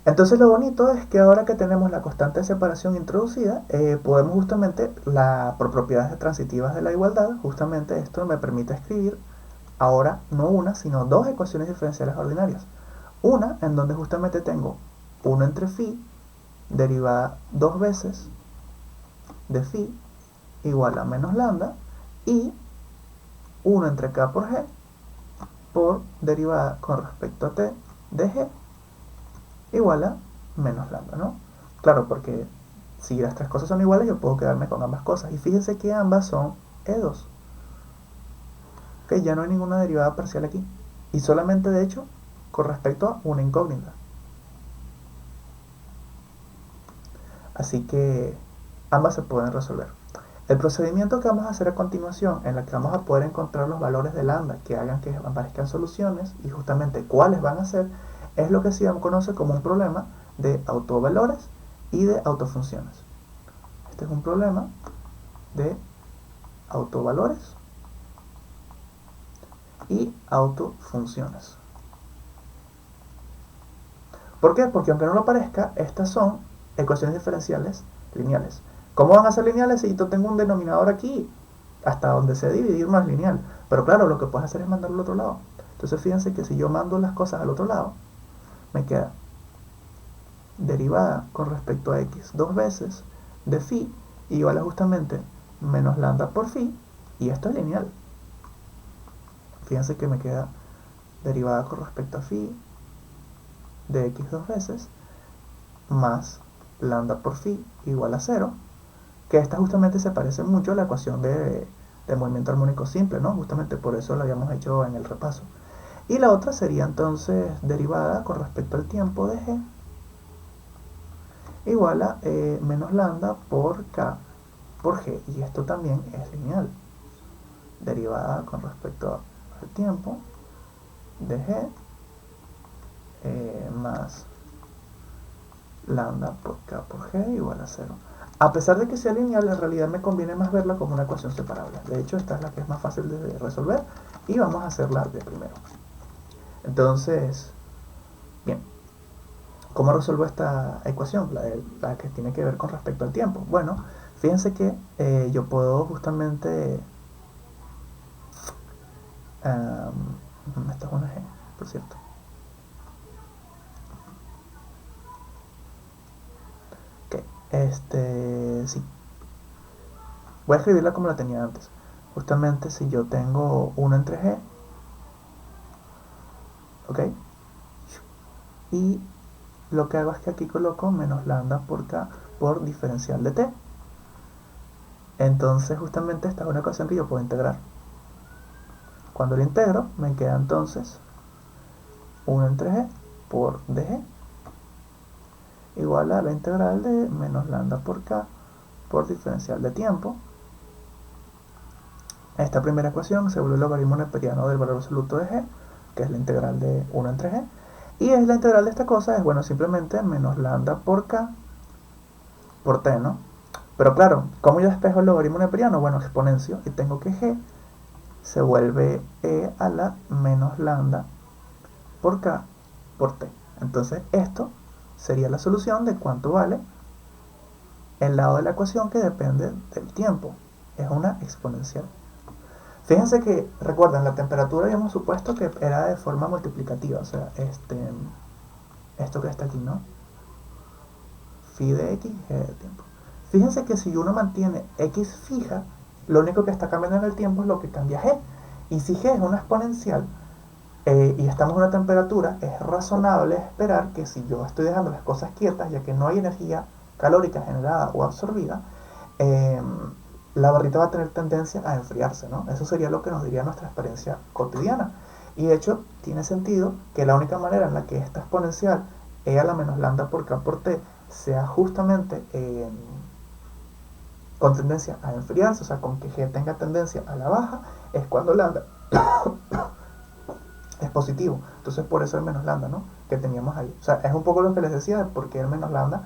entonces lo bonito es que ahora que tenemos la constante de separación introducida, podemos justamente, por propiedades transitivas de la igualdad, justamente esto me permite escribir ahora no una, sino dos ecuaciones diferenciales ordinarias. Una en donde justamente tengo 1 entre phi derivada dos veces de phi igual a menos lambda y 1 entre k por g por derivada con respecto a t de g igual a menos lambda, ¿no? Claro, porque si las tres cosas son iguales yo puedo quedarme con ambas cosas. Y fíjense que ambas son E2. Que ya no hay ninguna derivada parcial aquí. Y solamente de hecho con respecto a una incógnita. Así que ambas se pueden resolver. El procedimiento que vamos a hacer a continuación, en el que vamos a poder encontrar los valores de lambda que hagan que aparezcan soluciones y justamente cuáles van a ser, es lo que se conoce como un problema de autovalores y de autofunciones. Este es un problema de autovalores y autofunciones. ¿Por qué? Porque aunque no lo parezca, estas son ecuaciones diferenciales lineales. ¿Cómo van a ser lineales si yo tengo un denominador aquí? Hasta donde se dividir no es lineal. Pero claro, lo que puedes hacer es mandarlo al otro lado. Entonces fíjense que si yo mando las cosas al otro lado, me queda derivada con respecto a x dos veces de phi igual a justamente menos lambda por phi, y esto es lineal. Fíjense que me queda derivada con respecto a phi de x dos veces más lambda por phi igual a 0, que esta justamente se parece mucho a la ecuación de movimiento armónico simple, ¿no? Justamente por eso lo habíamos hecho en el repaso. Y la otra sería entonces derivada con respecto al tiempo de g igual a menos lambda por k por g, y esto también es lineal. Derivada con respecto al tiempo de g más lambda por k por g igual a 0. A pesar de que sea lineal, en realidad me conviene más verla como una ecuación separable. De hecho, esta es la que es más fácil de resolver y vamos a hacerla de primero. Entonces, bien, ¿cómo resuelvo esta ecuación? La que tiene que ver con respecto al tiempo. Bueno, fíjense que yo puedo justamente... esta es una G, por cierto. Ok, sí. Voy a escribirla como la tenía antes. Justamente si yo tengo 1 entre G, ¿ok? Y lo que hago es que aquí coloco menos lambda por k por diferencial de t. Entonces justamente esta es una ecuación que yo puedo integrar. Cuando lo integro me queda entonces 1 entre g por dg igual a la integral de menos lambda por k por diferencial de tiempo. Esta primera ecuación se vuelve el logaritmo neperiano del valor absoluto de g, que es la integral de 1 entre g. Y es la integral de esta cosa, es bueno, simplemente menos lambda por k por t, ¿no? Pero claro, ¿cómo yo despejo el logaritmo neperiano? Bueno, exponencio, y tengo que g se vuelve e a la menos lambda por k por t. Entonces esto sería la solución de cuánto vale el lado de la ecuación que depende del tiempo. Es una exponencial. Fíjense que, recuerden, la temperatura habíamos supuesto que era de forma multiplicativa, o sea, esto que está aquí, ¿no? Phi de x, g de tiempo. Fíjense que si uno mantiene x fija, lo único que está cambiando en el tiempo es lo que cambia g. Y si g es una exponencial y estamos en una temperatura, es razonable esperar que si yo estoy dejando las cosas quietas, ya que no hay energía calórica generada o absorbida, la barrita va a tener tendencia a enfriarse, ¿no? Eso sería lo que nos diría nuestra experiencia cotidiana. Y de hecho, tiene sentido que la única manera en la que esta exponencial e a la menos lambda por k por t sea justamente con tendencia a enfriarse, o sea, con que g tenga tendencia a la baja, es cuando lambda es positivo. Entonces, por eso el menos lambda, ¿no? Que teníamos ahí. O sea, es un poco lo que les decía de por qué el menos lambda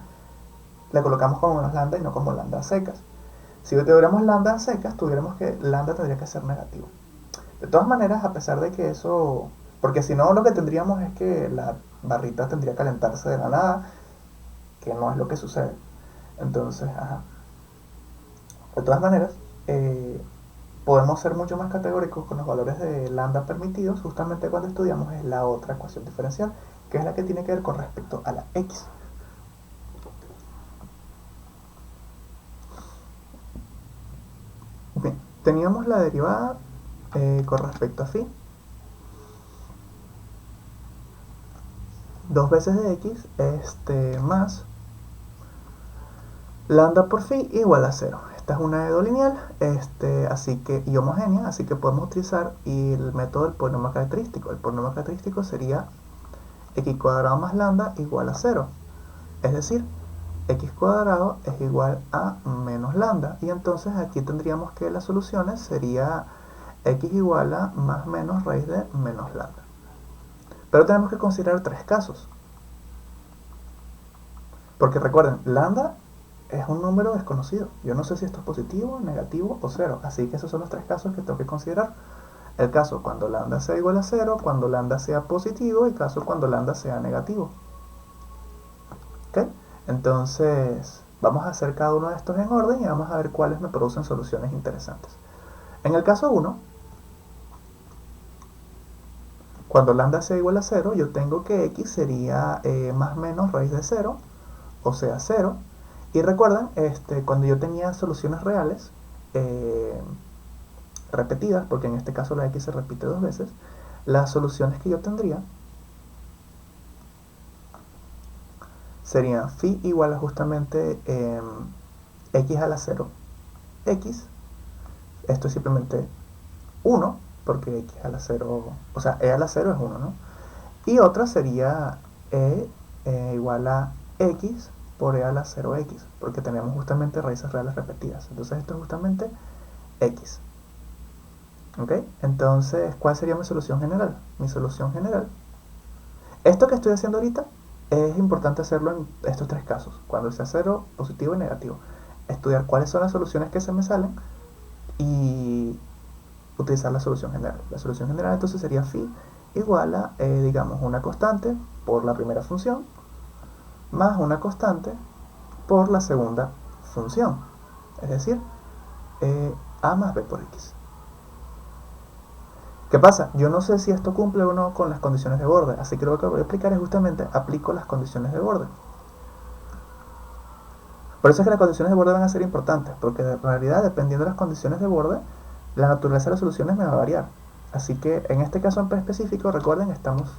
le colocamos como menos lambda y no como lambda secas. Si tuviéramos lambda secas, tuviéramos que lambda tendría que ser negativo. De todas maneras, a pesar de que eso... Porque si no, lo que tendríamos es que la barrita tendría que calentarse de la nada, que no es lo que sucede. Entonces, ajá. De todas maneras, podemos ser mucho más categóricos con los valores de lambda permitidos justamente cuando estudiamos es la otra ecuación diferencial, que es la que tiene que ver con respecto a la x. Bien, teníamos la derivada con respecto a phi. 2 veces de x más lambda por phi igual a 0. Esta es una lineal así que, y homogénea, así que podemos utilizar el método del polinomio característico. El polinomio característico sería x cuadrado más lambda igual a 0. Es decir, x cuadrado es igual a menos lambda. Y entonces aquí tendríamos que las soluciones sería x igual a más menos raíz de menos lambda. Pero tenemos que considerar 3 casos. Porque recuerden, lambda es un número desconocido. Yo no sé si esto es positivo, negativo o 0. Así que esos son los 3 casos que tengo que considerar. El caso cuando lambda sea igual a 0, cuando lambda sea positivo y el caso cuando lambda sea negativo. ¿Ok? Entonces, vamos a hacer cada uno de estos en orden y vamos a ver cuáles me producen soluciones interesantes. En el caso 1, cuando lambda sea igual a 0, yo tengo que x sería más menos raíz de 0, o sea 0. Y recuerden, cuando yo tenía soluciones reales repetidas, porque en este caso la x se repite 2 veces, las soluciones que yo tendría serían phi igual a justamente x a la 0, x, esto es simplemente 1, porque x a la 0, o sea, e a la 0 es 1, ¿no? Y otra sería igual a x por e a la 0x, porque tenemos justamente raíces reales repetidas. Entonces esto es justamente x. ¿Ok? Entonces, ¿cuál sería mi solución general? Mi solución general, esto que estoy haciendo ahorita, es importante hacerlo en estos 3 casos, cuando sea 0, positivo y negativo. Estudiar cuáles son las soluciones que se me salen y utilizar la solución general. La solución general entonces sería phi igual a, digamos, una constante por la primera función más una constante por la segunda función. Es decir, a más b por x. ¿Qué pasa? Yo no sé si esto cumple o no con las condiciones de borde, así que lo que voy a explicar es justamente aplico las condiciones de borde. Por eso es que las condiciones de borde van a ser importantes, porque en realidad, dependiendo de las condiciones de borde, la naturaleza de las soluciones me va a variar. Así que en este caso en específico, recuerden, estamos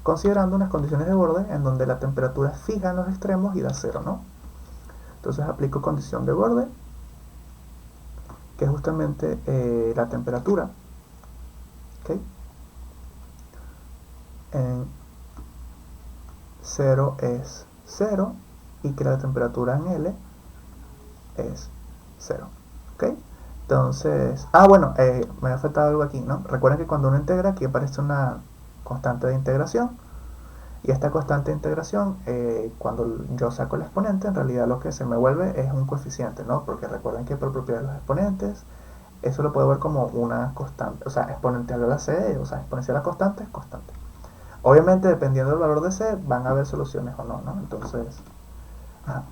considerando unas condiciones de borde en donde la temperatura es fija en los extremos y da 0, ¿no? Entonces aplico condición de borde, que es justamente la temperatura. ¿Okay? En 0 es 0 y que la temperatura en L es 0. ¿Ok? Entonces, bueno, me ha faltado algo aquí, ¿no? Recuerden que cuando uno integra, aquí aparece una constante de integración. Y esta constante de integración, cuando yo saco el exponente, en realidad lo que se me vuelve es un coeficiente, ¿no? Porque recuerden que por propiedad de los exponentes, eso lo puedo ver como una constante, o sea, exponencial a la c, o sea, exponencial a constante es constante. Obviamente, dependiendo del valor de c, van a haber soluciones o no, ¿no? Entonces, ajá.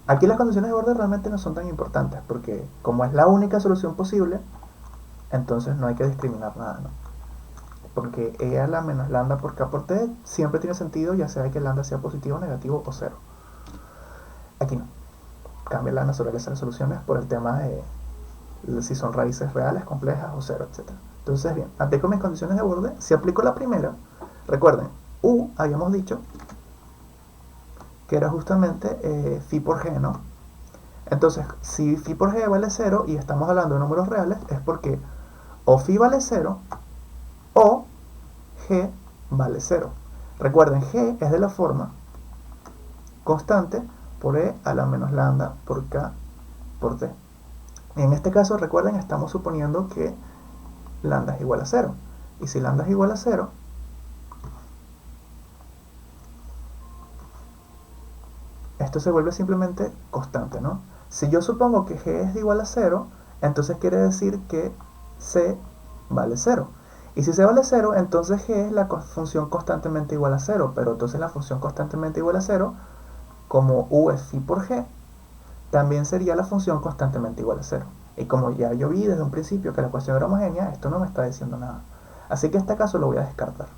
Aquí las condiciones de borde realmente no son tan importantes, porque como es la única solución posible, entonces no hay que discriminar nada, ¿no? Porque e a la menos lambda por k por t siempre tiene sentido, ya sea que lambda sea positivo, negativo o 0. Aquí no. Cambia la naturaleza de las soluciones por el tema de si son raíces reales, complejas o 0, etc. Entonces, bien, aplico mis condiciones de borde. Si aplico la primera, recuerden, u habíamos dicho que era justamente phi por g, ¿no? Entonces, si phi por g vale 0 y estamos hablando de números reales, es porque o phi vale 0 o g vale 0. Recuerden, g es de la forma constante por e a la menos lambda por k por t. Y en este caso, recuerden, estamos suponiendo que lambda es igual a 0. Y si lambda es igual a 0, esto se vuelve simplemente constante, ¿no? Si yo supongo que g es igual a 0, entonces quiere decir que c vale 0. Y si c vale 0, entonces g es la función constantemente igual a 0. Pero entonces la función constantemente igual a 0, como u es phi por g, también sería la función constantemente igual a 0. Y como ya yo vi desde un principio que la ecuación era homogénea, esto no me está diciendo nada. Así que este caso lo voy a descartar.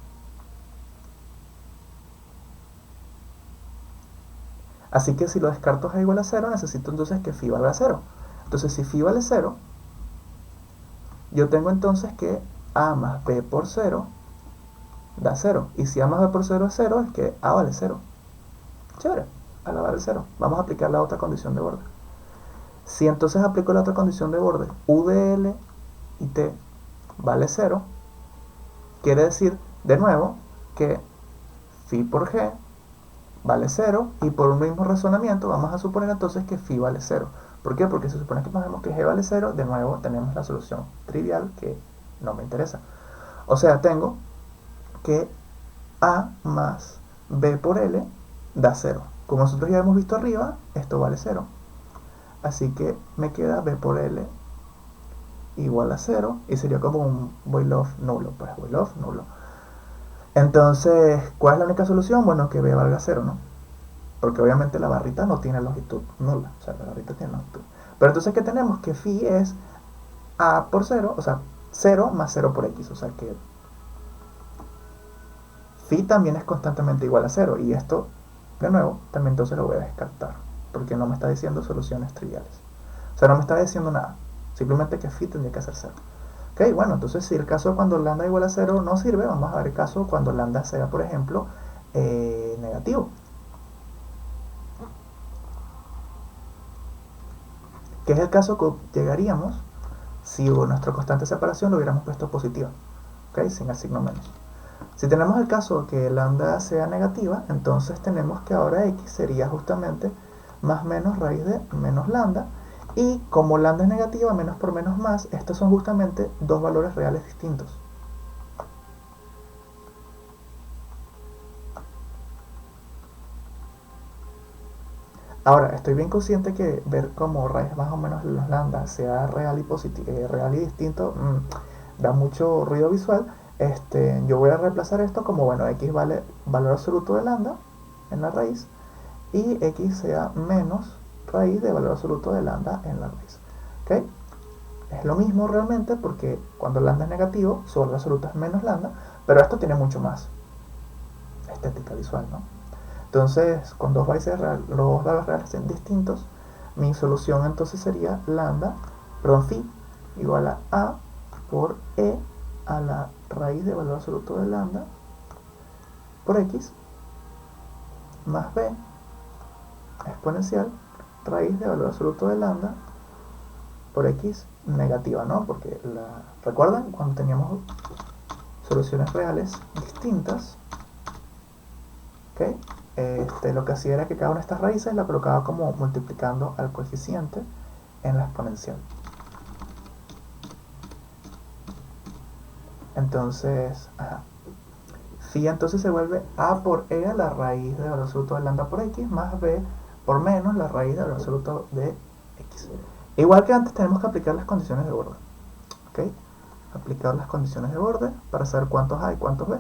Así que si lo descarto a igual a 0, necesito entonces que phi valga 0. Entonces si phi vale 0, yo tengo entonces que a más b por 0 da 0. Y si a más b por 0 es 0, es que a vale 0. Chévere, a la vale 0. Vamos a aplicar la otra condición de borde. Si entonces aplico la otra condición de borde, u de L y t vale 0, quiere decir, de nuevo, que phi por g vale 0, y por un mismo razonamiento vamos a suponer entonces que phi vale 0. ¿Por qué? Porque se supone que sabemos que g vale 0, de nuevo tenemos la solución trivial que no me interesa. O sea, tengo que a más b por L da 0. Como nosotros ya hemos visto arriba, esto vale 0. Así que me queda b por L igual a 0, y sería como un Boilov nulo, pues Boilov nulo. Entonces, ¿cuál es la única solución? Bueno, que b valga 0, ¿no? Porque obviamente la barrita no tiene longitud nula, o sea, la barrita tiene longitud. Pero entonces, ¿qué tenemos? Que phi es a por 0, o sea, 0 más 0 por x, o sea que phi también es constantemente igual a 0, y esto, de nuevo, también entonces lo voy a descartar, porque no me está diciendo soluciones triviales. O sea, no me está diciendo nada, simplemente que phi tendría que ser 0. Ok, bueno, entonces si el caso cuando lambda igual a 0 no sirve, vamos a ver el caso cuando lambda sea, por ejemplo, negativo. Que es el caso que llegaríamos si nuestra constante de separación lo hubiéramos puesto positiva, ¿ok? Sin el signo menos. Si tenemos el caso que lambda sea negativa, entonces tenemos que ahora x sería justamente más menos raíz de menos lambda, y como lambda es negativa, menos por menos más, estos son justamente dos valores reales distintos. Ahora, estoy bien consciente que ver como raíz más o menos los lambda sea real y, real y distinto da mucho ruido visual. Yo voy a reemplazar esto como, bueno, x vale valor absoluto de lambda en la raíz, y x sea menos raíz de valor absoluto de lambda en la raíz. ¿Ok? Es lo mismo realmente, porque cuando lambda es negativo, su valor absoluto es menos lambda, pero esto tiene mucho más estética visual, ¿no? Entonces, con dos valores reales distintos, mi solución entonces sería phi igual a por e a la raíz de valor absoluto de lambda por x más b exponencial raíz de valor absoluto de lambda por x negativa, ¿no? Porque ¿recuerdan? Cuando teníamos soluciones reales distintas, ¿ok? Lo que hacía era que cada una de estas raíces la colocaba como multiplicando al coeficiente en la exponencial. Entonces, phi entonces se vuelve a por e a la raíz de valor absoluto de lambda por x más b por menos la raíz de valor absoluto de x. Igual que antes, tenemos que aplicar las condiciones de borde. ¿Ok? Aplicar las condiciones de borde para saber cuántos a y cuántos b.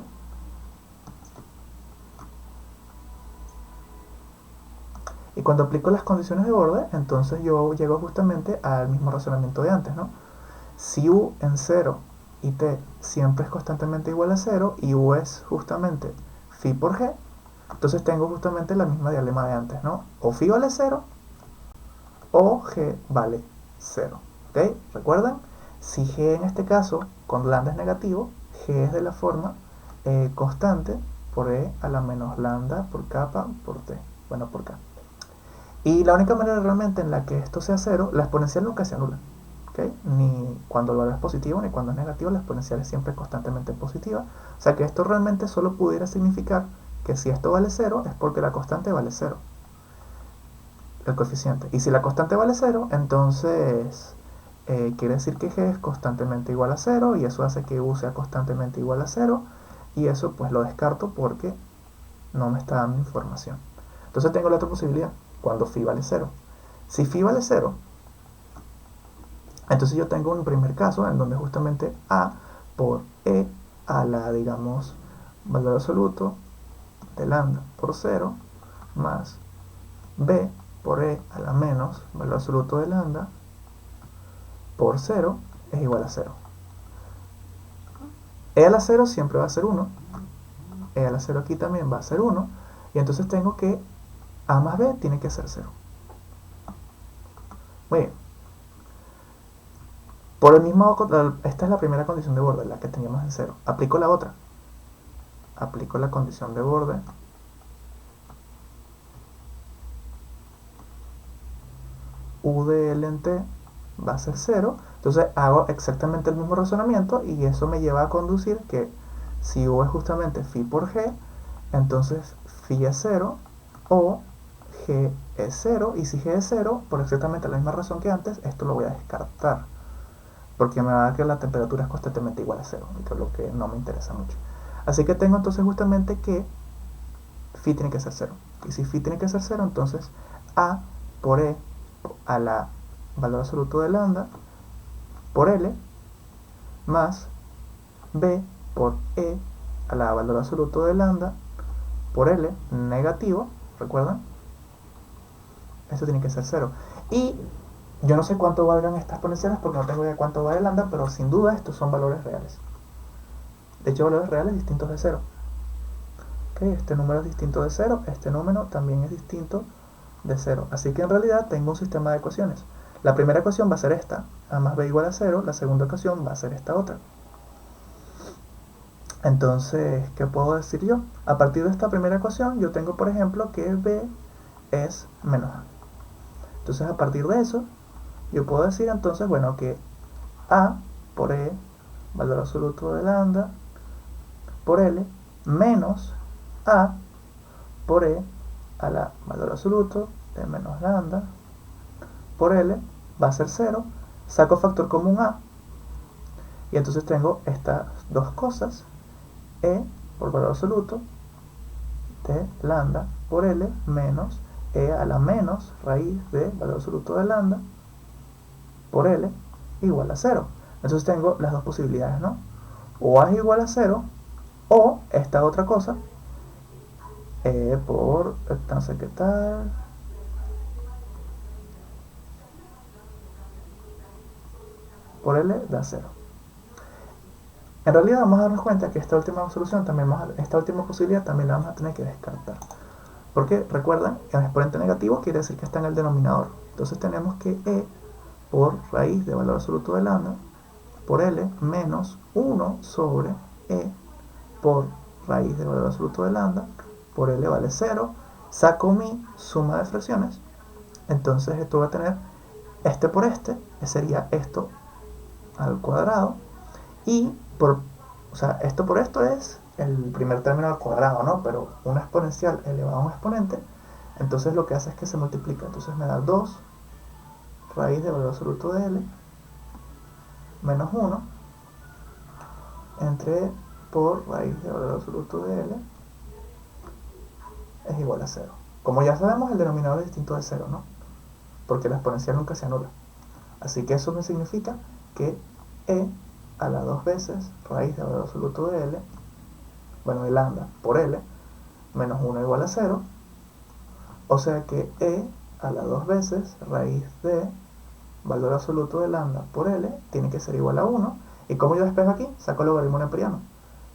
Y cuando aplico las condiciones de borde, entonces yo llego justamente al mismo razonamiento de antes, ¿no? Si u en 0 y t siempre es constantemente igual a 0, y u es justamente phi por g, entonces tengo justamente la misma dialema de antes, ¿no? O phi vale 0, o g vale 0. ¿Ok? ¿Recuerdan? Si g en este caso, cuando lambda es negativo, g es de la forma constante por e a la menos lambda por kappa por t. Bueno, por k. Y la única manera realmente en la que esto sea 0, la exponencial nunca se anula. ¿okay? Ni cuando el valor es positivo ni cuando es negativo, la exponencial es siempre constantemente positiva. O sea que esto realmente solo pudiera significar que si esto vale 0 es porque la constante vale 0, el coeficiente. Y si la constante vale 0, entonces quiere decir que g es constantemente igual a 0, y eso hace que u sea constantemente igual a 0, y eso pues lo descarto porque no me está dando información. Entonces tengo la otra posibilidad, cuando phi vale 0. Si phi vale 0, entonces yo tengo un primer caso en donde justamente a por e a la, digamos, valor absoluto de lambda por 0 más b por e a la menos valor absoluto de lambda por 0 es igual a 0. E a la 0 siempre va a ser 1, e a la 0 aquí también va a ser 1, y entonces tengo que a más b tiene que ser 0. Muy bien. Por el mismo, esta es la primera condición de borde, la que teníamos en 0. Aplico la otra. Aplico la condición de borde. U de L en T va a ser 0. Entonces hago exactamente el mismo razonamiento y eso me lleva a conducir que si U es justamente phi por G, entonces phi es 0 o G es 0. Y si G es 0, por exactamente la misma razón que antes, esto lo voy a descartar, porque me va a dar que la temperatura es constantemente igual a 0, que es lo que no me interesa mucho. Así que tengo entonces justamente que phi tiene que ser 0. Y si phi tiene que ser 0, entonces A por E a la valor absoluto de lambda por L más B por E a la valor absoluto de lambda por L negativo, ¿recuerdan? Esto tiene que ser 0. Y yo no sé cuánto valgan estas exponenciales porque no tengo idea de cuánto vale lambda, pero sin duda estos son valores reales. De hecho, valores reales distintos de 0. ¿Okay? Este número es distinto de 0, este número también es distinto de 0. Así que en realidad tengo un sistema de ecuaciones. La primera ecuación va a ser esta, a más b igual a 0. La segunda ecuación va a ser esta otra. Entonces, ¿qué puedo decir yo? A partir de esta primera ecuación, yo tengo, por ejemplo, que b es menos a. Entonces, a partir de eso, yo puedo decir entonces, bueno, que a por e, valor absoluto de lambda, por L, menos a por e a la valor absoluto de menos lambda por L va a ser 0, saco factor común a, y entonces tengo estas dos cosas, e por valor absoluto de lambda por L menos e a la menos raíz de valor absoluto de lambda por L igual a 0. Entonces tengo las dos posibilidades, ¿no? O a es igual a 0, o esta otra cosa, e por no sé qué tal, por L da 0. En realidad vamos a darnos cuenta que esta última solución también esta última posibilidad también la vamos a tener que descartar. Porque recuerden, el exponente negativo quiere decir que está en el denominador. Entonces tenemos que e por raíz de valor absoluto de lambda por L menos 1 sobre e por raíz de valor absoluto de lambda por L vale 0. Saco mi suma de fracciones. Entonces esto va a tener este por este, que sería esto al cuadrado. Y o sea, esto por esto es el primer término al cuadrado, ¿no? Pero una exponencial elevada a un exponente, entonces lo que hace es que se multiplica. Entonces me da 2 raíz de valor absoluto de L menos 1 entre por raíz de valor absoluto de L es igual a 0. Como ya sabemos, el denominador es distinto de 0, ¿no? Porque la exponencial nunca se anula. Así que eso me significa que e a la 2 veces raíz de valor absoluto de L, bueno, de lambda por L, menos 1 igual a 0, o sea que e a la 2 veces raíz de valor absoluto de lambda por L tiene que ser igual a 1, y como yo despejo aquí, saco el logaritmo neperiano.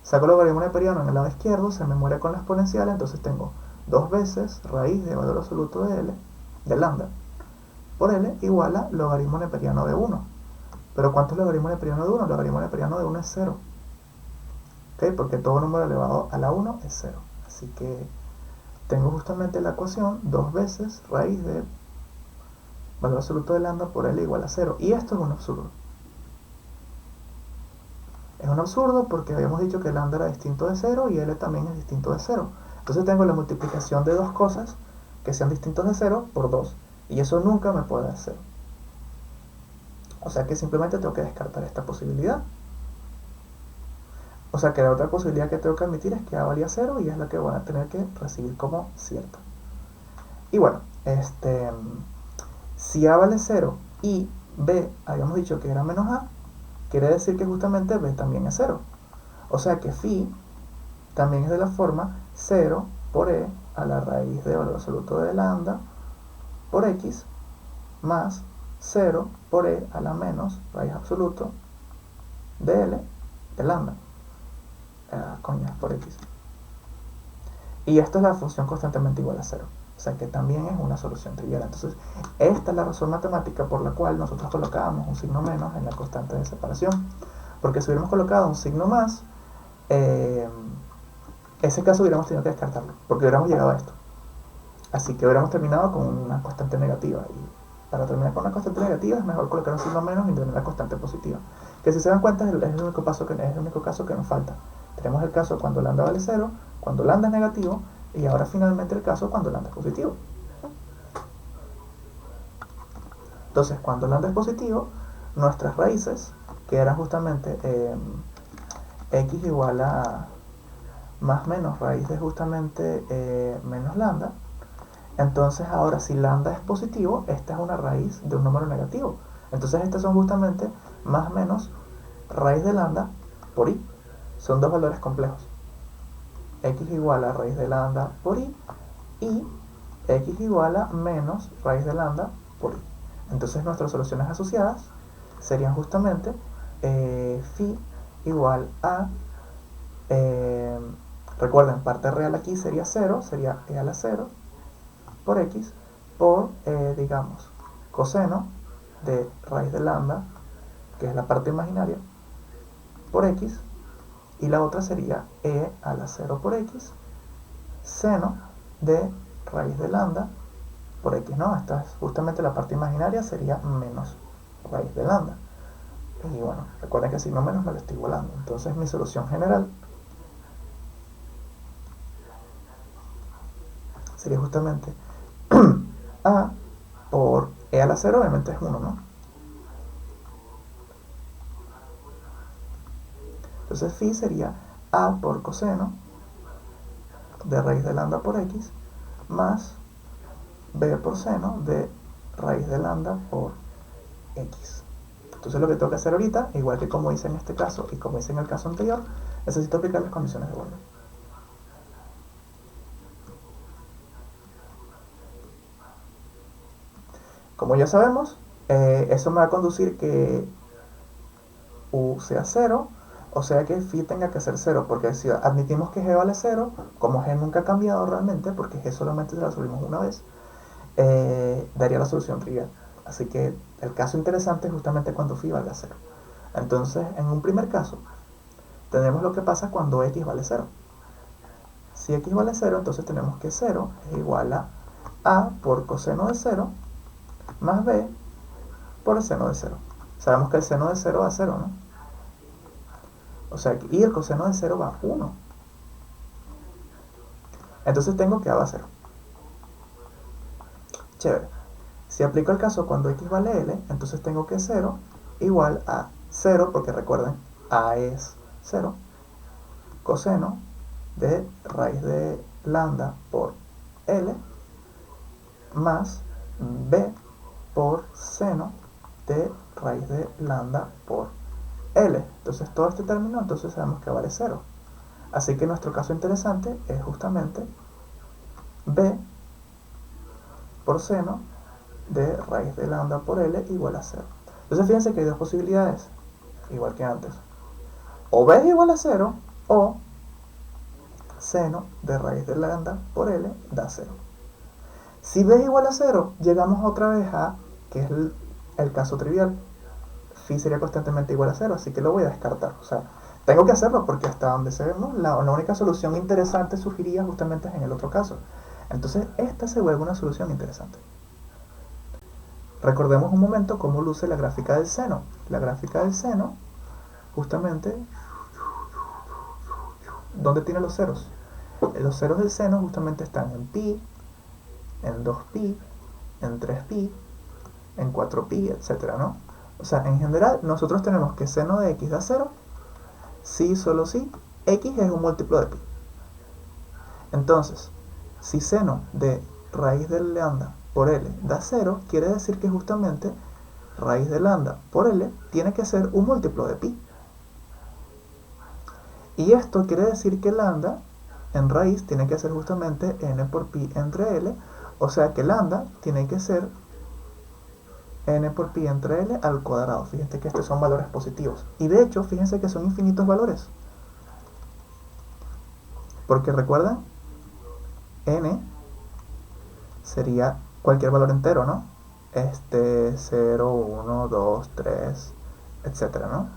Saco el logaritmo neperiano en el lado izquierdo, se me muere con la exponencial, entonces tengo 2 veces raíz de valor absoluto de L, de lambda, por L igual a logaritmo neperiano de 1. Pero ¿cuánto es logaritmo neperiano de 1? El logaritmo neperiano de 1 es 0. ¿Okay? Porque todo número elevado a la 1 es 0. Así que tengo justamente la ecuación 2 veces raíz de valor absoluto de lambda por L igual a 0. Y esto es un absurdo. Es un absurdo porque habíamos dicho que lambda era distinto de 0 y L también es distinto de 0. Entonces tengo la multiplicación de dos cosas que sean distintos de 0 por 2. Y eso nunca me puede dar 0. O sea que simplemente tengo que descartar esta posibilidad. O sea que la otra posibilidad que tengo que admitir es que A valía 0 y es la que voy a tener que recibir como cierta. Y bueno, si A vale 0 y B habíamos dicho que era menos A, quiere decir que justamente B también es 0. O sea que phi también es de la forma 0 por E a la raíz de valor absoluto de lambda por X más 0 por E a la menos raíz absoluto de L de lambda. Coño, por X. Y esto es la función constantemente igual a 0. O sea que también es una solución trivial. Entonces, esta es la razón matemática por la cual nosotros colocábamos un signo menos en la constante de separación. Porque si hubiéramos colocado un signo más, ese caso hubiéramos tenido que descartarlo, porque hubiéramos llegado a esto. Así que hubiéramos terminado con una constante negativa. Y para terminar con una constante negativa es mejor colocar un signo menos y tener la constante positiva. Que si se dan cuenta es el único caso que nos falta. Tenemos el caso cuando lambda vale 0, cuando lambda es negativo, y ahora finalmente el caso cuando lambda es positivo. Entonces, cuando lambda es positivo, nuestras raíces, que eran justamente x igual a más menos raíz de justamente menos lambda, entonces ahora si lambda es positivo, esta es una raíz de un número negativo. Entonces estas son justamente más menos raíz de lambda por i. Son dos valores complejos. X igual a raíz de lambda por i y x igual a menos raíz de lambda por i. Entonces nuestras soluciones asociadas serían justamente phi igual a, recuerden, parte real aquí sería 0, sería e a la 0 por x por, digamos, coseno de raíz de lambda, que es la parte imaginaria, por x, y la otra sería e a la 0 por x, seno de raíz de lambda por x, ¿no? Esta es justamente la parte imaginaria, sería menos raíz de lambda. Y bueno, recuerden que si no menos me lo estoy volando. Entonces mi solución general sería justamente a por e a la 0, obviamente es 1, ¿no? Entonces phi sería a por coseno de raíz de lambda por x más b por seno de raíz de lambda por x. Entonces lo que tengo que hacer ahorita, igual que como hice en este caso y como hice en el caso anterior, necesito aplicar las condiciones de borde. Como ya sabemos, eso me va a conducir que u sea 0, o sea que phi tenga que ser 0, porque si admitimos que g vale 0, como g nunca ha cambiado realmente, porque g solamente se la resolvimos una vez, daría la solución trivial. Así que el caso interesante es justamente cuando phi valga 0. Entonces, en un primer caso, tenemos lo que pasa cuando x vale 0. Si x vale 0, entonces tenemos que 0 es igual a por coseno de 0 más b por el seno de 0. Sabemos que el seno de 0 va a 0, ¿no? O sea, y el coseno de 0 va a 1. Entonces tengo que a va a 0. Chévere. Si aplico el caso cuando x vale l, entonces tengo que 0 igual a 0, porque recuerden, a es 0, coseno de raíz de lambda por l más b por seno de raíz de lambda por l. Entonces todo este término entonces sabemos que vale 0. Así que nuestro caso interesante es justamente b por seno de raíz de lambda por l igual a 0. Entonces fíjense que hay dos posibilidades, igual que antes. O b es igual a 0 o seno de raíz de lambda por l da 0. Si b es igual a 0, llegamos otra vez a, que es el caso trivial. Phi sería constantemente igual a 0, así que lo voy a descartar. O sea, tengo que hacerlo porque hasta donde se ve, ¿no? la única solución interesante surgiría justamente en el otro caso. Entonces, esta se vuelve una solución interesante. Recordemos un momento cómo luce la gráfica del seno. La gráfica del seno, justamente, ¿dónde tiene los ceros? Los ceros del seno justamente están en pi, en 2pi, en 3pi, en 4pi, etcétera, ¿no? O sea, en general, nosotros tenemos que seno de x da 0, si solo si x es un múltiplo de pi. Entonces, si seno de raíz de lambda por L da 0, quiere decir que justamente raíz de lambda por L tiene que ser un múltiplo de pi. Y esto quiere decir que lambda en raíz tiene que ser justamente n por pi entre L, o sea que lambda tiene que ser n por pi entre L al cuadrado. Fíjense que estos son valores positivos. Y de hecho, fíjense que son infinitos valores. Porque recuerdan, n sería cualquier valor entero, ¿no? 0, 1, 2, 3, etcétera, ¿no?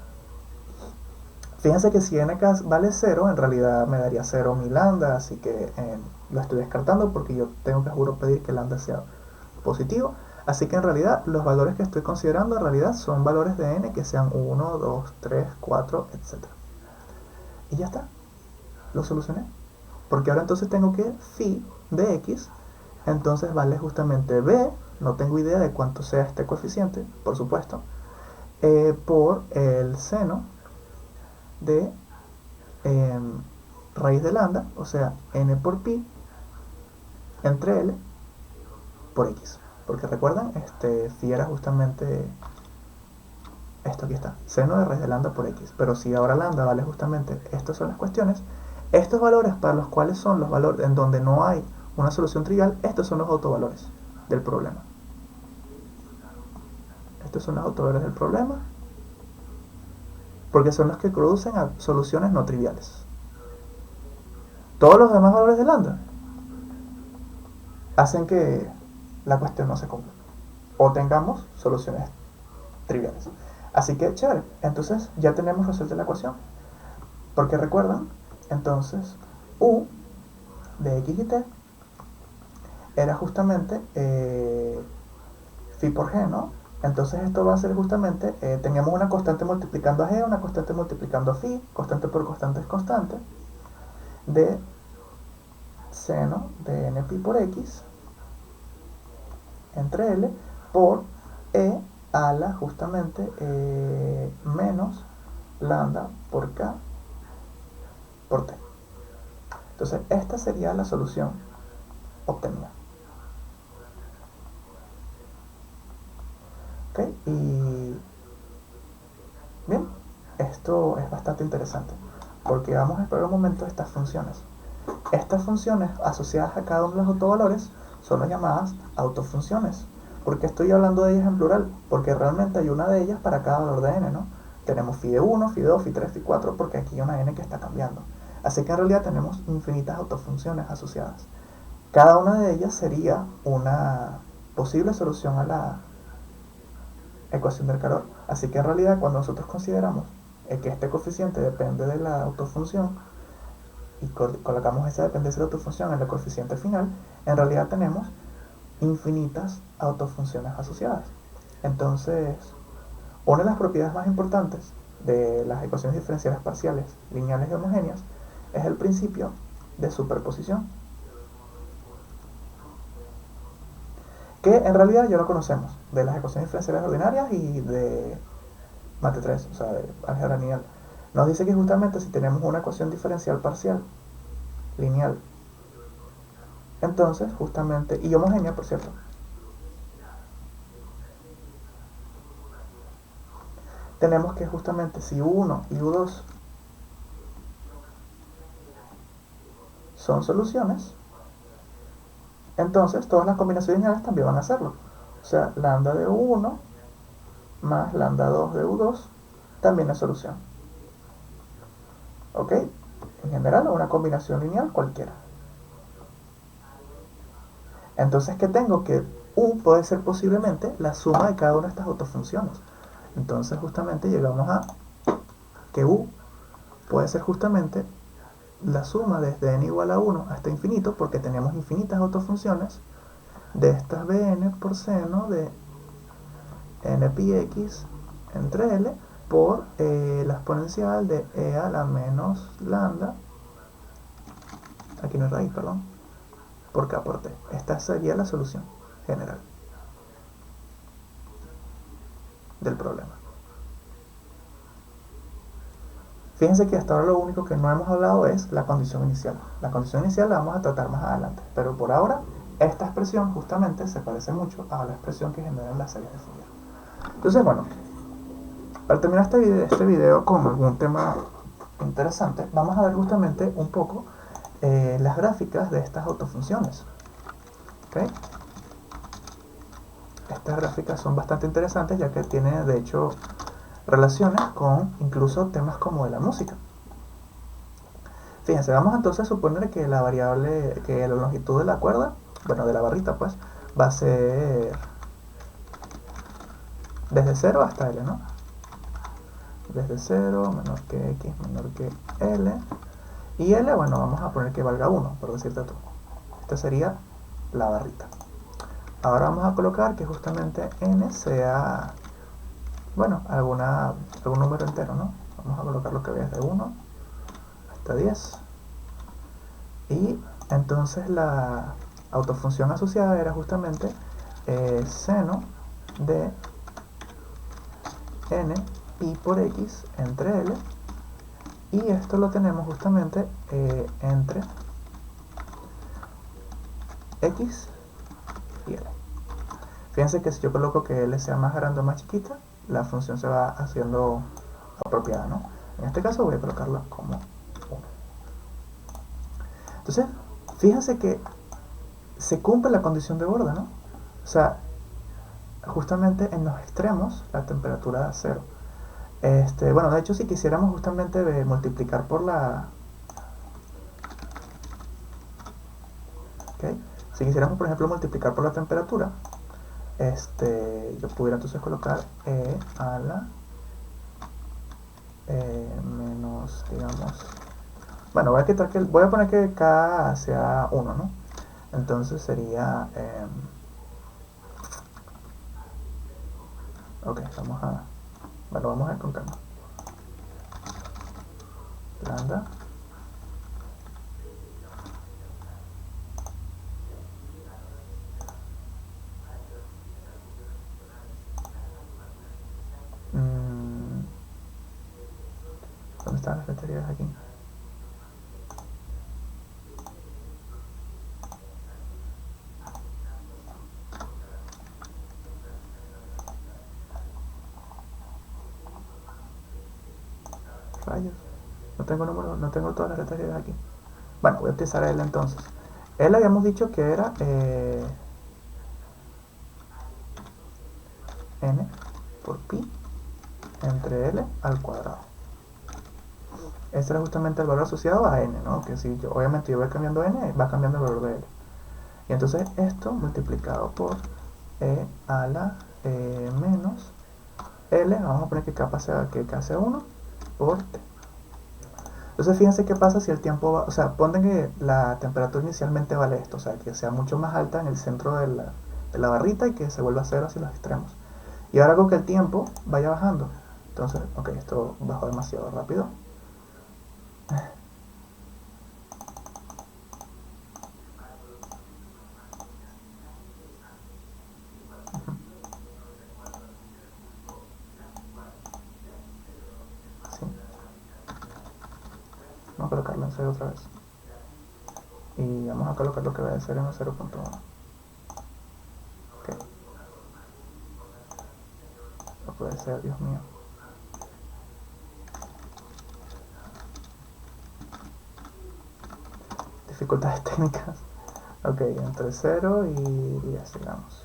Fíjense que si n vale 0, en realidad me daría 0 mi lambda, así que lo estoy descartando porque yo tengo que, juro, pedir que lambda sea positivo. Así que en realidad los valores que estoy considerando en realidad son valores de n que sean 1, 2, 3, 4, etcétera. Y ya está, lo solucioné. Porque ahora entonces tengo que phi de x, entonces vale justamente b, no tengo idea de cuánto sea este coeficiente, por supuesto, por el seno de raíz de lambda, o sea, n por pi entre L por x. Porque recuerdan, phi era justamente esto, aquí está, seno de raíz de lambda por x. Pero si ahora lambda vale justamente, estas son las cuestiones, estos valores para los cuales son los valores en donde no hay una solución trivial, estos son los autovalores del problema. Estos son los autovalores del problema, porque son los que producen a soluciones no triviales. Todos los demás valores de lambda hacen que la cuestión no se cumpla o tengamos soluciones triviales. Así que chévere, entonces ya tenemos resuelta la ecuación, porque recuerdan, entonces u de x y t era justamente phi por g, ¿no? Entonces esto va a ser justamente, teníamos una constante multiplicando a g, una constante multiplicando a phi, constante por constante es constante, de seno de n pi por x entre L por E a la justamente menos lambda por K por T. Entonces esta sería la solución obtenida. ¿Ok? Y bien, esto es bastante interesante porque vamos a explorar un momento estas funciones. Estas funciones asociadas a cada uno de los autovalores son las llamadas autofunciones. ¿Por qué estoy hablando de ellas en plural? Porque realmente hay una de ellas para cada valor de n, ¿no? Tenemos phi de 1, phi de 2, phi 3, phi 4, porque aquí hay una n que está cambiando. Así que en realidad tenemos infinitas autofunciones asociadas. Cada una de ellas sería una posible solución a la ecuación del calor. Así que en realidad cuando nosotros consideramos que este coeficiente depende de la autofunción, y colocamos esa dependencia de autofunción en el coeficiente final, en realidad tenemos infinitas autofunciones asociadas. Entonces, una de las propiedades más importantes de las ecuaciones diferenciales parciales lineales y homogéneas es el principio de superposición, que en realidad ya lo conocemos de las ecuaciones diferenciales ordinarias y de Mate 3, o sea, de álgebra lineal. Nos dice que justamente si tenemos una ecuación diferencial parcial lineal, entonces justamente, y homogénea por cierto, tenemos que justamente si U1 y U2 son soluciones, entonces todas las combinaciones lineales también van a hacerlo. O sea, lambda de U1 más lambda 2 de U2 también es solución. ¿Ok? En general, una combinación lineal cualquiera. Entonces, ¿qué tengo? Que U puede ser posiblemente la suma de cada una de estas autofunciones. Entonces, justamente llegamos a que U puede ser justamente la suma desde n igual a 1 hasta infinito, porque tenemos infinitas autofunciones de estas bn por seno de n pi x entre L por la exponencial de e a la menos lambda, aquí no hay raíz, perdón, por k por t. Esta sería la solución general del problema. Fíjense que hasta ahora lo único que no hemos hablado es la condición inicial. La condición inicial la vamos a tratar más adelante, pero por ahora esta expresión justamente se parece mucho a la expresión que generan las series de Fourier. Entonces, bueno, para terminar este video con algún tema interesante, vamos a ver justamente un poco las gráficas de estas autofunciones. ¿Okay? Estas gráficas son bastante interesantes ya que tienen de hecho relaciones con incluso temas como de la música. Fíjense, vamos entonces a suponer que la variable, que la longitud de la cuerda, bueno, de la barrita pues, va a ser desde 0 hasta L, ¿no? Desde 0, menor que X, menor que L. Y L, bueno, vamos a poner que valga 1, por decirte tú. Esta sería la barrita. Ahora vamos a colocar que justamente N sea, bueno, algún número entero, ¿no? Vamos a colocar lo que veas de 1 hasta 10. Y entonces la autofunción asociada era justamente seno de n pi por x entre L, y esto lo tenemos justamente entre x y L. Fíjense que si yo coloco que L sea más grande o más chiquita, la función se va haciendo apropiada, ¿no? En este caso voy a colocarla como 1. Entonces, fíjense que se cumple la condición de borde, ¿no? O sea, justamente en los extremos la temperatura da 0. Bueno, de hecho, si quisiéramos justamente multiplicar por la... ¿okay? Si quisiéramos, por ejemplo, multiplicar por la temperatura, yo pudiera entonces colocar E a la menos, digamos... Bueno, voy a poner que K sea 1, ¿no? Entonces sería... ok, vamos a ver con calma. Lambda. ¿Dónde están las letras aquí? Rayos. No tengo todas las letras aquí. Bueno, voy a utilizar L entonces. L habíamos dicho que era n por pi entre L al cuadrado. Este era justamente el valor asociado a n, ¿no? Que si obviamente yo voy cambiando n, va cambiando el valor de L. Y entonces esto multiplicado por e a la menos L, vamos a poner que K sea 1 por T. Entonces fíjense qué pasa si el tiempo va, o sea, ponen que la temperatura inicialmente vale esto, o sea, que sea mucho más alta en el centro de la barrita y que se vuelva a 0 hacia los extremos. Y ahora hago que el tiempo vaya bajando. Entonces, ok, esto bajó demasiado rápido. ¿Sí? Vamos a colocarlo en 0 otra vez. Y vamos a colocar lo que va a ser en 0.1. Ok. No puede ser, Dios mío. Dificultades técnicas. Ok, entre 0 y 10, digamos.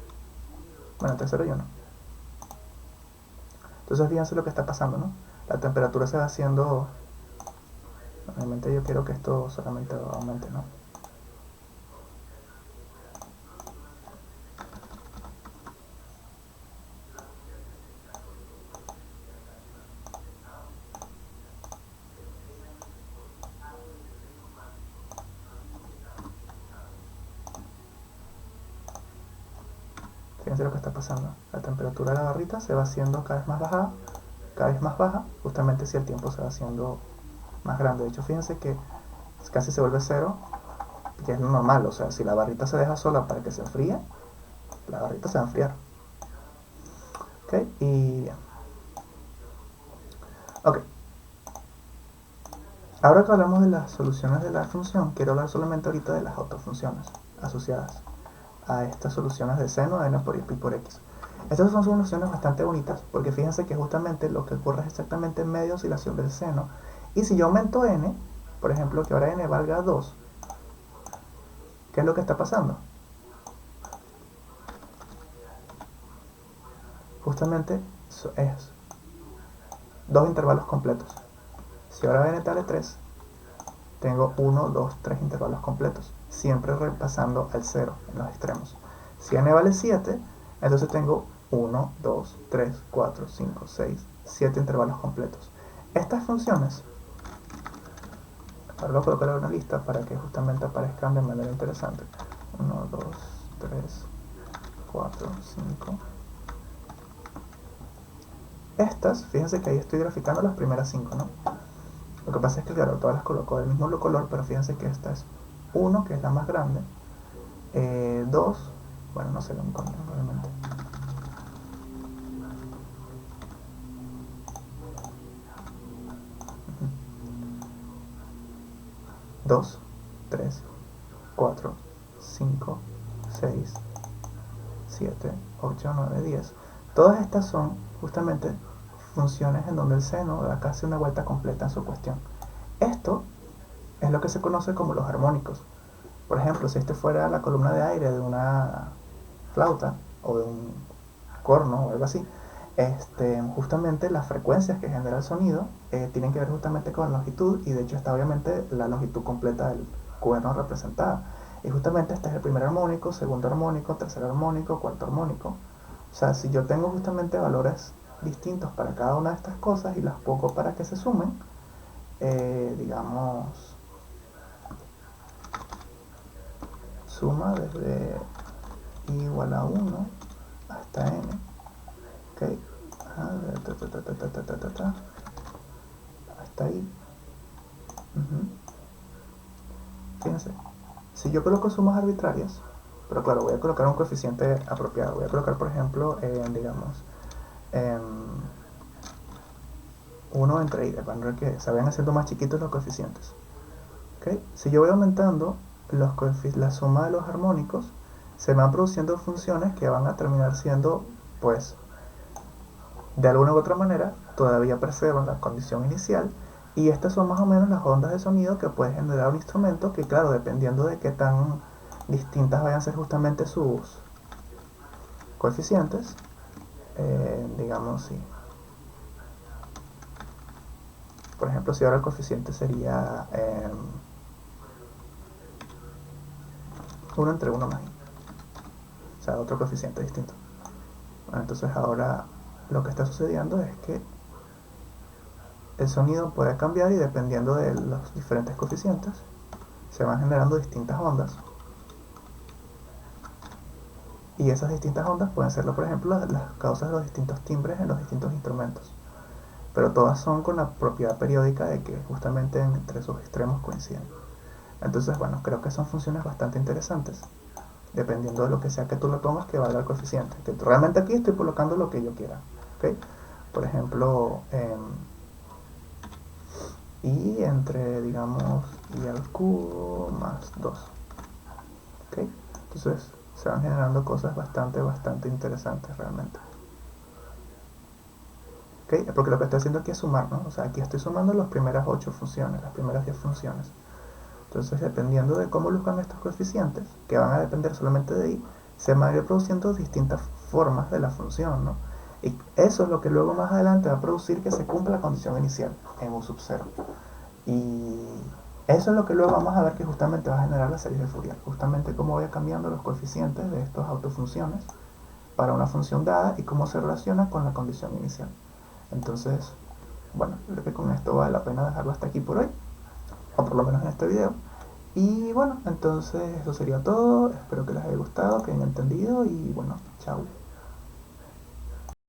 Bueno, entre 0 y 1. Entonces fíjense lo que está pasando, ¿no? La temperatura se va haciendo... Realmente yo quiero que esto solamente aumente, ¿no? ¿Sí? fíjense lo que está pasando. La temperatura de la barrita se va haciendo cada vez más baja, justamente si el tiempo se va haciendo más grande. De hecho, fíjense que casi se vuelve cero, que es lo normal. O sea, si la barrita se deja sola para que se enfríe, la barrita se va a enfriar. Ok, y bien. Ok, ahora que hablamos de las soluciones de la función, quiero hablar solamente ahorita de las autofunciones asociadas a estas soluciones de seno de n por y pi por x. Estas son soluciones bastante bonitas porque fíjense que justamente lo que ocurre es exactamente en media oscilación del seno. Y si yo aumento n, por ejemplo, que ahora n valga 2, ¿qué es lo que está pasando? Justamente es dos intervalos completos. Si ahora n vale 3, tengo 1, 2, 3 intervalos completos, siempre repasando al 0 en los extremos. Si n vale 7, entonces tengo 1, 2, 3, 4, 5, 6, 7 intervalos completos. Estas funciones, ahora voy a colocar en una lista para que justamente aparezcan de manera interesante. 1, 2, 3, 4, 5. Estas, fíjense que ahí estoy graficando las primeras 5, ¿no? Lo que pasa es que, claro, todas las coloco del mismo color, pero fíjense que esta es 1, que es la más grande, 2, bueno, no sé, probablemente. 2, 3, 4, 5, 6, 7, 8, 9, 10. Todas estas son justamente funciones en donde el seno da casi una vuelta completa en su cuestión. Esto es lo que se conoce como los armónicos. Por ejemplo, si este fuera la columna de aire de una flauta o de un corno o algo así, justamente las frecuencias que genera el sonido tienen que ver justamente con la longitud, y de hecho está obviamente la longitud completa del cuerno representada. Y justamente este es el primer armónico, segundo armónico, tercer armónico, cuarto armónico. O sea, si yo tengo justamente valores distintos para cada una de estas cosas y las pongo para que se sumen, digamos, suma desde i igual a 1 hasta n. Ok, hasta ahí. Fíjense, si yo coloco sumas arbitrarias, pero claro, voy a colocar un coeficiente apropiado. Voy a colocar, por ejemplo, digamos, 1 entre i, para que se vayan haciendo más chiquitos los coeficientes. ¿Okay? Si yo voy aumentando la suma de los armónicos, se van produciendo funciones que van a terminar siendo, pues, de alguna u otra manera, todavía preservan la condición inicial, y estas son más o menos las ondas de sonido que puede generar un instrumento que, claro, dependiendo de qué tan distintas vayan a ser justamente sus coeficientes, digamos, sí. Por ejemplo, si ahora el coeficiente sería 1 entre 1 más i, o sea, otro coeficiente distinto. Bueno, entonces ahora lo que está sucediendo es que el sonido puede cambiar, y dependiendo de los diferentes coeficientes se van generando distintas ondas, y esas distintas ondas pueden ser, por ejemplo, las causas de los distintos timbres en los distintos instrumentos, pero todas son con la propiedad periódica de que justamente entre sus extremos coinciden. Entonces, bueno, creo que son funciones bastante interesantes, dependiendo de lo que sea que tú le pongas que valga el coeficiente. Que realmente aquí estoy colocando lo que yo quiera, ¿okay? Por ejemplo, y entre, digamos, y al cubo más 2. ¿Okay? Entonces se van generando cosas bastante interesantes realmente. ¿Okay? Porque lo que estoy haciendo aquí es sumar, ¿no? O sea, aquí estoy sumando las primeras 8 funciones, las primeras 10 funciones. Entonces, dependiendo de cómo luzcan estos coeficientes, que van a depender solamente de i, se van a ir produciendo distintas formas de la función, ¿no? Y eso es lo que luego más adelante va a producir que se cumpla la condición inicial en un subcero. Y eso es lo que luego vamos a ver que justamente va a generar la serie de Fourier. Justamente cómo voy cambiando los coeficientes de estas autofunciones para una función dada y cómo se relaciona con la condición inicial. Entonces, bueno, creo que con esto vale la pena dejarlo hasta aquí por hoy, o por lo menos en este video. Y bueno, entonces eso sería todo. Espero que les haya gustado, que hayan entendido, y bueno, chao.